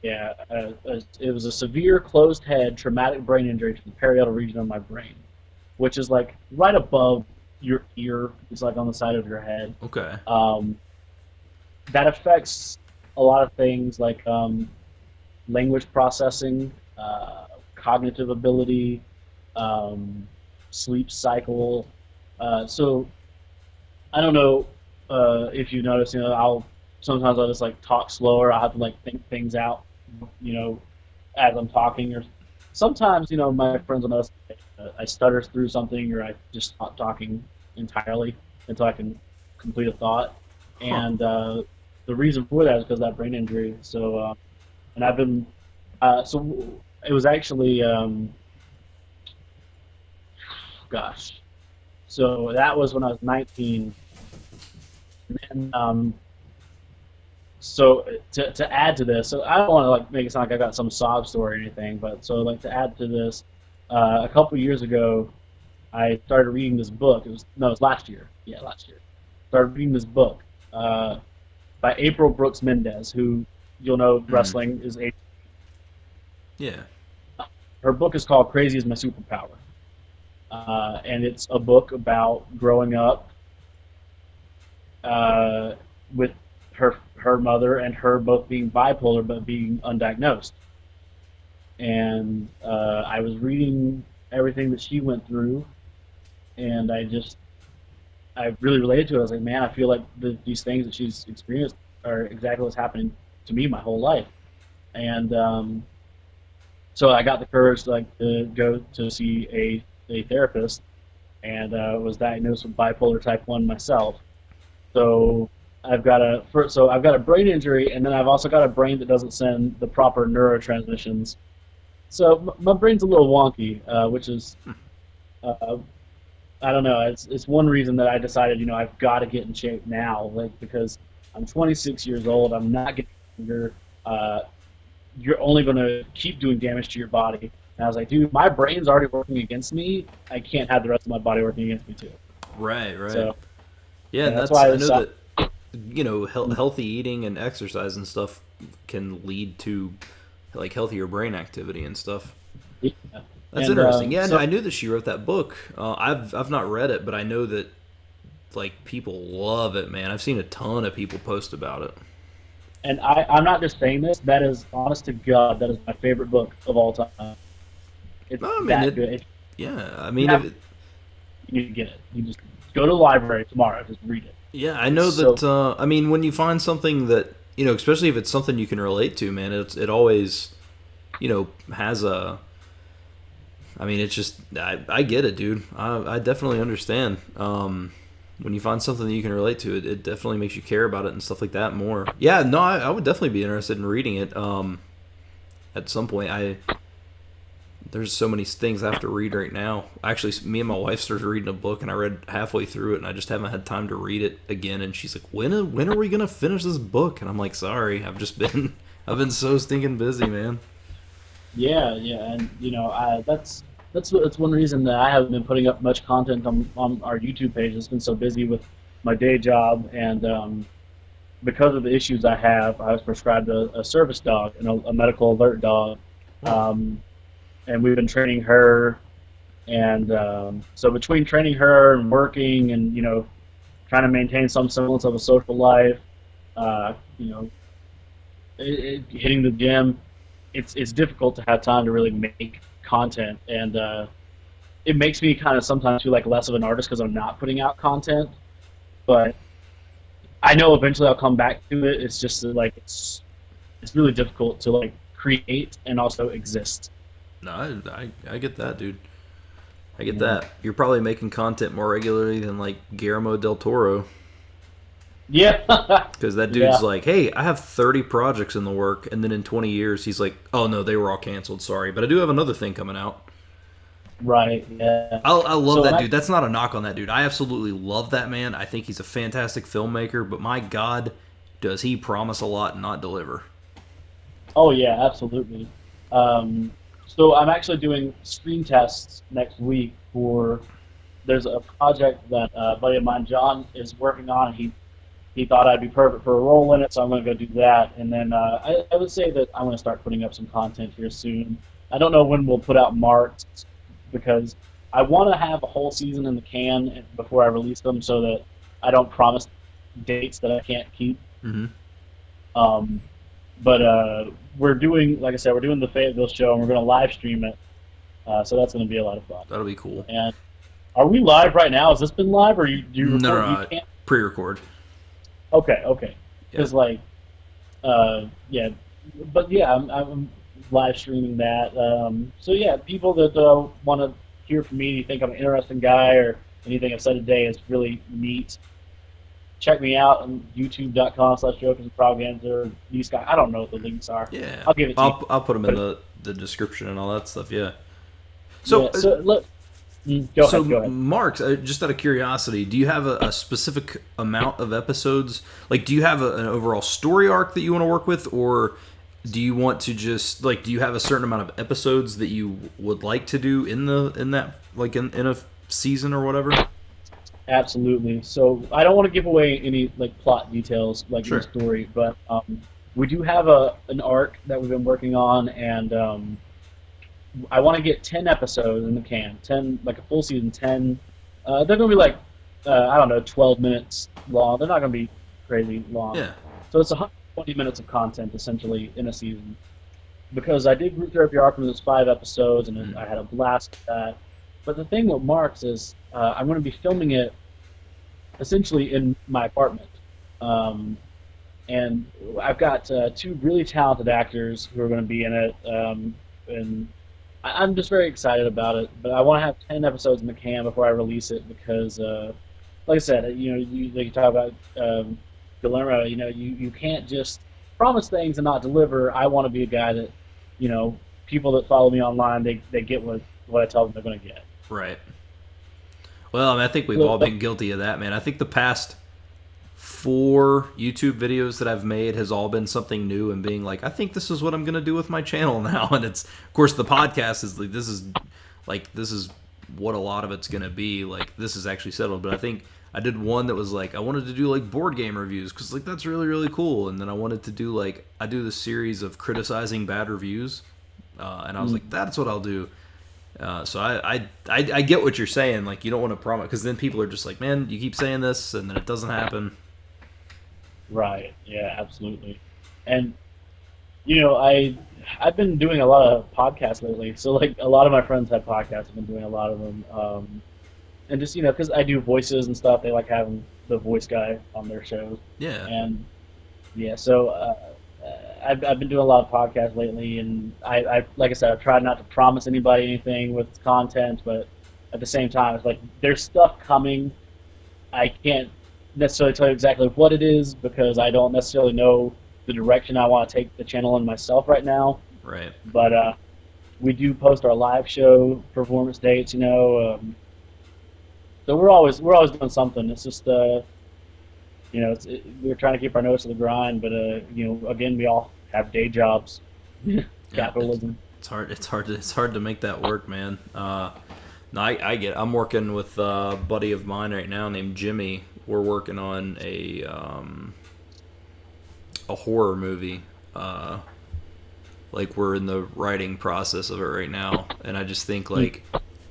yeah, it was a severe closed head traumatic brain injury to the parietal region of my brain, which is like right above your ear. It's like on the side of your head. Okay. Um, that affects a lot of things like language processing, cognitive ability, um, sleep cycle. So I don't know if you notice, I'll just like talk slower. I'll have to like think things out, you know, as I'm talking. Or sometimes, my friends will notice I stutter through something, or I just stop talking entirely until I can complete a thought. Huh. And the reason for that is because of that brain injury. So, and I've been, so it was actually, gosh, so that was when I was 19. And then, so to add to this, so I don't want to like make it sound like I got some sob story or anything, but so like to add to this, a couple years ago, I started reading this book. It was last year. Yeah, last year. Started reading this book by April Brooks Mendez, who you'll know Mm. wrestling is a. Yeah. Her book is called "Crazy Is My Superpower," and it's a book about growing up uh, with her mother and her both being bipolar but being undiagnosed. And I was reading everything that she went through, and I really related to it. I was like, man, I feel like these things that she's experienced are exactly what's happening to me my whole life. And so I got the courage to go to see a therapist, and was diagnosed with bipolar type 1 myself. So I've got a brain injury, and then I've also got a brain that doesn't send the proper neurotransmissions. So my brain's a little wonky, which is uh, I don't know. It's one reason that I decided, I've got to get in shape now, like because I'm 26 years old. I'm not getting younger. Uh, you're only going to keep doing damage to your body. And I was like, dude, my brain's already working against me. I can't have the rest of my body working against me too. Right. Right. So Yeah, yeah, and that's why I I know decided. that healthy eating and exercise and stuff can lead to like healthier brain activity and stuff. Yeah. That's And interesting. Yeah, so I knew that she wrote that book. I've not read it, but I know that like people love it, man. I've seen a ton of people post about it. and I'm not just saying this. That is honest to God. That is my favorite book of all time. It's No, I mean that it. good. Yeah, I You mean have if it, you need to get it. You just go to the library tomorrow. Just read it. yeah, I It's know so that. I mean, when you find something that especially if it's something you can relate to, man, it always has a. I mean, it's just I get it, dude. I definitely understand. When you find something that you can relate to, it definitely makes you care about it and stuff like that more. Yeah, no, I would definitely be interested in reading it. At some point, there's so many things I have to read right now. Actually, me and my wife started reading a book, and I read halfway through it, and I just haven't had time to read it again. And she's like, when are we gonna finish this book?" And I'm like, "Sorry, I've just been I've been so stinking busy, man." yeah, yeah, and that's one reason that I haven't been putting up much content on our YouTube page. It's been so busy with my day job, and because of the issues I have, I was prescribed a service dog and a medical alert dog, um, and we've been training her, and so between training her and working, and trying to maintain some semblance of a social life, uh, you know, hitting the gym, it's difficult to have time to really make content, and it makes me kind of sometimes feel like less of an artist because I'm not putting out content. But I know eventually I'll come back to it. It's just that, like it's really difficult to like create and also exist. No, I get that, dude. I get Yeah. that. You're probably making content more regularly than like Guillermo del Toro, Yeah. because that dude's Yeah. like, "Hey, I have 30 projects in the work," and then in 20 years, he's like, "Oh no, they were all canceled. Sorry, but I do have another thing coming out." Right. Yeah. I love So that and I dude. That's not a knock on that dude. I absolutely love that man. I think he's a fantastic filmmaker, but my God, does he promise a lot and not deliver? Oh yeah, absolutely. Um, so I'm actually doing screen tests next week for. There's a project that a buddy of mine, John, is working on. He thought I'd be perfect for a role in it, so I'm going to go do that. And then I would say that I'm going to start putting up some content here soon. I don't know when we'll put out marks because I want to have a whole season in the can before I release them, so that I don't promise dates that I can't keep. Hmm. Um, but we're doing, like I said, we're doing the Fayetteville show, and we're going to live stream it. So that's going to be a lot of fun. That'll be cool. And are we live right now? Has this been live, or do you No, record? no, You no, can't. pre-record. Okay, okay. Yeah. Because yeah, but yeah, I'm live streaming that. So yeah, people that want to hear from me, you think I'm an interesting guy, or anything I've said today is really neat. Check me out on youtube.com/jokers and propaganda. Or these guys, I don't know what the links are. Yeah, I'll give it to you. I'll put them in But the description and all that stuff. Yeah. So yeah, so look, go So, ahead, go ahead. Mark, just out of curiosity, do you have a specific amount of episodes? Like, do you have an overall story arc that you want to work with, or do you want to just like, do you have a certain amount of episodes that you would like to do in that like in a season or whatever? Absolutely. So I don't want to give away any like plot details like in Sure. the story, but we do have an arc that we've been working on, and I want to get 10 episodes in the can, 10 like a full season, 10. They're gonna be like I don't know, 12 minutes long. They're not gonna be crazy long. Yeah. So it's 120 minutes of content essentially in a season. Because I did group therapy arc from those 5 episodes, and I had a blast with that. But the thing with Marks is I'm going to be filming it essentially in my apartment. And I've got 2 really talented actors who are going to be in it, and I'm just very excited about it. But I want to have 10 episodes in the can before I release it because, like I said, like you talk about Guillermo, you can't just promise things and not deliver. I want to be a guy that, people that follow me online, they get what I tell them they're going to get. Right. Well, I mean, I think we've all been guilty of that, man. I think the past 4 YouTube videos that I've made has all been something new and being like, I think this is what I'm going to do with my channel now. And it's, of course, the podcast is like, this is what a lot of it's going to be. Like, this is actually settled. But I think I did one that was like, I wanted to do like board game reviews because like that's really, really cool. And then I wanted to do like, I do this series of criticizing bad reviews. And I was like, that's what I'll do. So I get what you're saying. Like, you don't want to promise because then people are just like, man, you keep saying this and then it doesn't happen. Right. Yeah, absolutely. And, I've been doing a lot of podcasts lately. So like a lot of my friends have podcasts. I've been doing a lot of them. And just, because I do voices and stuff, they like having the voice guy on their shows. Yeah. And yeah, so I've been doing a lot of podcasts lately, and I like I said, I've tried not to promise anybody anything with content, but at the same time, it's like there's stuff coming. I can't necessarily tell you exactly what it is because I don't necessarily know the direction I want to take the channel in myself right now. Right. But we do post our live show performance dates, so we're always doing something. It's just we're trying to keep our nose to the grind, but again, we all have day jobs. Capitalism. Yeah, it's hard to make that work, man. No, I get it. I'm working with a buddy of mine right now named Jimmy. We're working on a horror movie. Like we're in the writing process of it right now, and I just think like,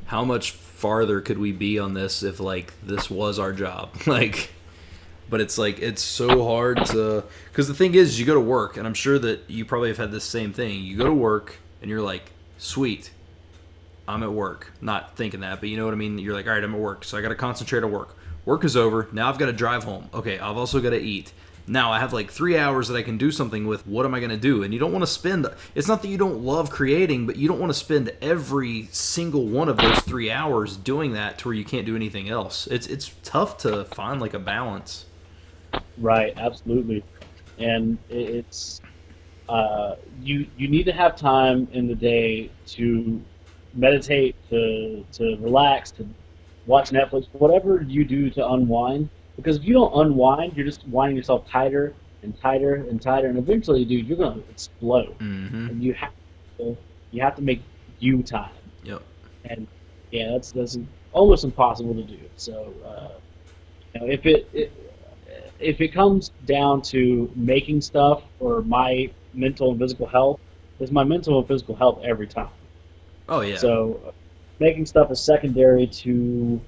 how much farther could we be on this if like this was our job? Like, but it's like it's so hard to, because the thing is, you go to work, and I'm sure that you probably have had this same thing. You go to work, and you're like, sweet, I'm at work. Not thinking that, but you know what I mean? You're like, all right, I'm at work, so I got to concentrate on work. Work is over. Now I've got to drive home. Okay, I've also got to eat. Now I have like 3 hours that I can do something with. What am I going to do? And you don't want to spend, it's not that you don't love creating, but you don't want to spend every single one of those 3 hours doing that to where you can't do anything else. It's tough to find like a balance. Right, absolutely. And it's you need to have time in the day to meditate, to relax, to watch Netflix, whatever you do to unwind. Because if you don't unwind, you're just winding yourself tighter and tighter and tighter, and eventually, dude, you're gonna explode. Mm-hmm. And you have to make you time. Yep. And yeah, that's almost impossible to do. So if it comes down to making stuff or my mental and physical health, it's my mental and physical health every time. Oh yeah. So making stuff is secondary to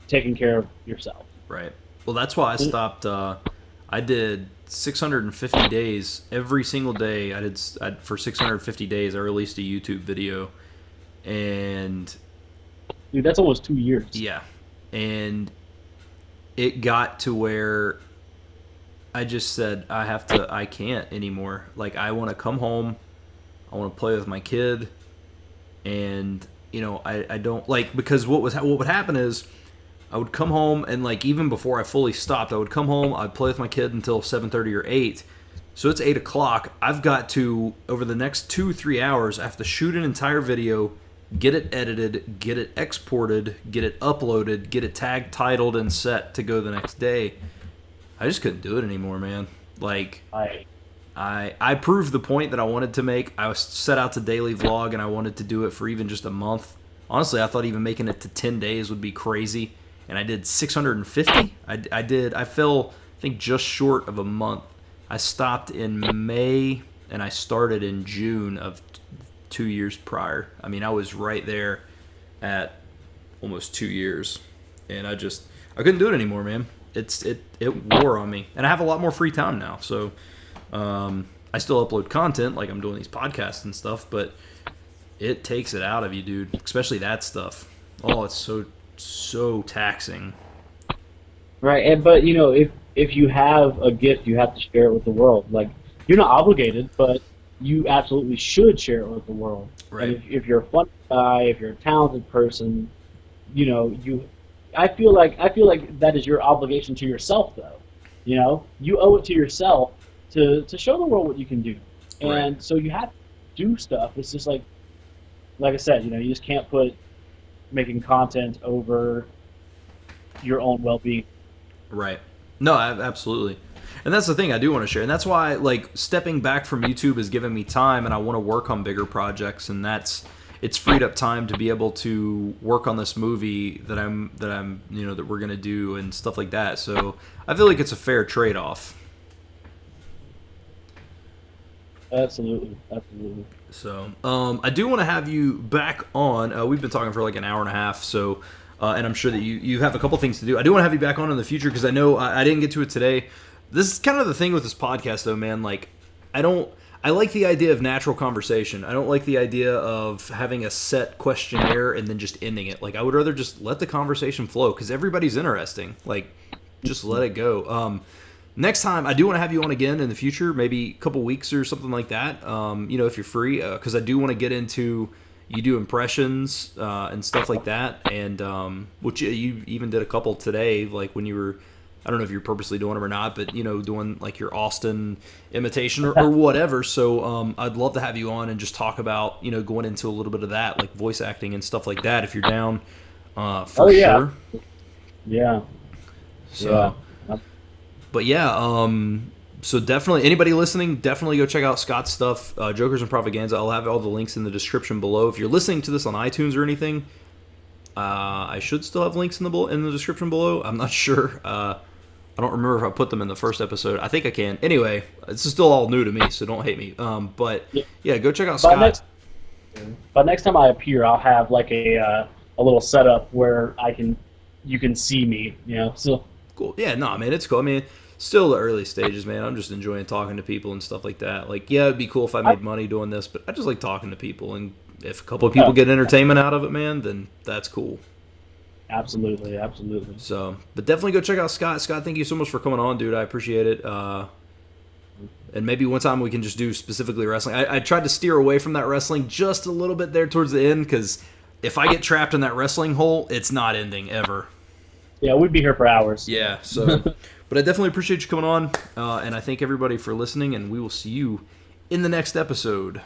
taking care of yourself. Right. Well, that's why I stopped. I did 650 days every single day. For 650 days. I released a YouTube video, and dude, that's almost 2 years. Yeah, and it got to where I just said I can't anymore. Like, I want to come home, I want to play with my kid, and I don't like, because what would happen is, I would come home, and like even before I fully stopped, I would come home, I'd play with my kid until 7:30 or 8. So it's 8 o'clock. I've got to, over the next 2-3 hours, I have to shoot an entire video, get it edited, get it exported, get it uploaded, get it tagged, titled, and set to go the next day. I just couldn't do it anymore, man. Like, I proved the point that I wanted to make. I was set out to daily vlog, and I wanted to do it for even just a month. Honestly, I thought even making it to 10 days would be crazy. And I did 650. I fell, I think, just short of a month I stopped in May and I started in June of 2 years prior. I mean, I was right there at almost 2 years, and I couldn't do it anymore, man. It wore on me, and I have a lot more free time now. So I still upload content, like I'm doing these podcasts and stuff, but it takes it out of you, dude. Especially that stuff. Oh, it's so taxing. Right, but if you have a gift, you have to share it with the world. Like, you're not obligated, but you absolutely should share it with the world. Right. And if you're a fun guy, if you're a talented person, I feel like that is your obligation to yourself, though. You owe it to yourself to show the world what you can do. And Right. so you have to do stuff. It's just like I said, you just can't put making content over your own well-being. Right. No, absolutely. And that's the thing I do want to share. And that's why, like, stepping back from YouTube has given me time, and I want to work on bigger projects. And it's freed up time to be able to work on this movie that we're going to do and stuff like that. So I feel like it's a fair trade-off. Absolutely. So I do want to have you back on. We've been talking for like an hour and a half, so and I'm sure that you have a couple things to do. I do want to have you back on in the future because I know I didn't get to it today. This is kind of the thing with this podcast, though, man. Like, I like the idea of natural conversation. I don't like the idea of having a set questionnaire and then just ending it. Like, I would rather just let the conversation flow because everybody's interesting. Like, just let it go. Next time, I do want to have you on again in the future, maybe a couple weeks or something like that. If you're free, because I do want to get into you do impressions and stuff like that, and which you even did a couple today, like when you were. I don't know if you're purposely doing them or not, but doing like your Austin imitation or whatever. So I'd love to have you on and just talk about going into a little bit of that, like voice acting and stuff like that, if you're down for sure. Yeah. So, but yeah, so definitely anybody listening, definitely go check out Scott's stuff, Jokers and Propaganda. I'll have all the links in the description below. If you're listening to this on iTunes or anything, I should still have links in the description below. I'm not sure. I don't remember if I put them in the first episode. I think I can. Anyway, this is still all new to me, so don't hate me. But yeah, go check out Scott. But next time I appear, I'll have like a little setup where you can see me. So Cool. Yeah, no, man, it's cool. I mean, still the early stages, man. I'm just enjoying talking to people and stuff like that. Like, yeah, it'd be cool if I made money doing this, but I just like talking to people, and if a couple of people get entertainment out of it, man, then that's cool. Absolutely. So, but definitely go check out Scott. Scott, thank you so much for coming on, dude. I appreciate it. And maybe one time we can just do specifically wrestling. I tried to steer away from that wrestling just a little bit there towards the end, because if I get trapped in that wrestling hole, it's not ending ever. Yeah, we'd be here for hours. Yeah, so, but I definitely appreciate you coming on, and I thank everybody for listening, and we will see you in the next episode.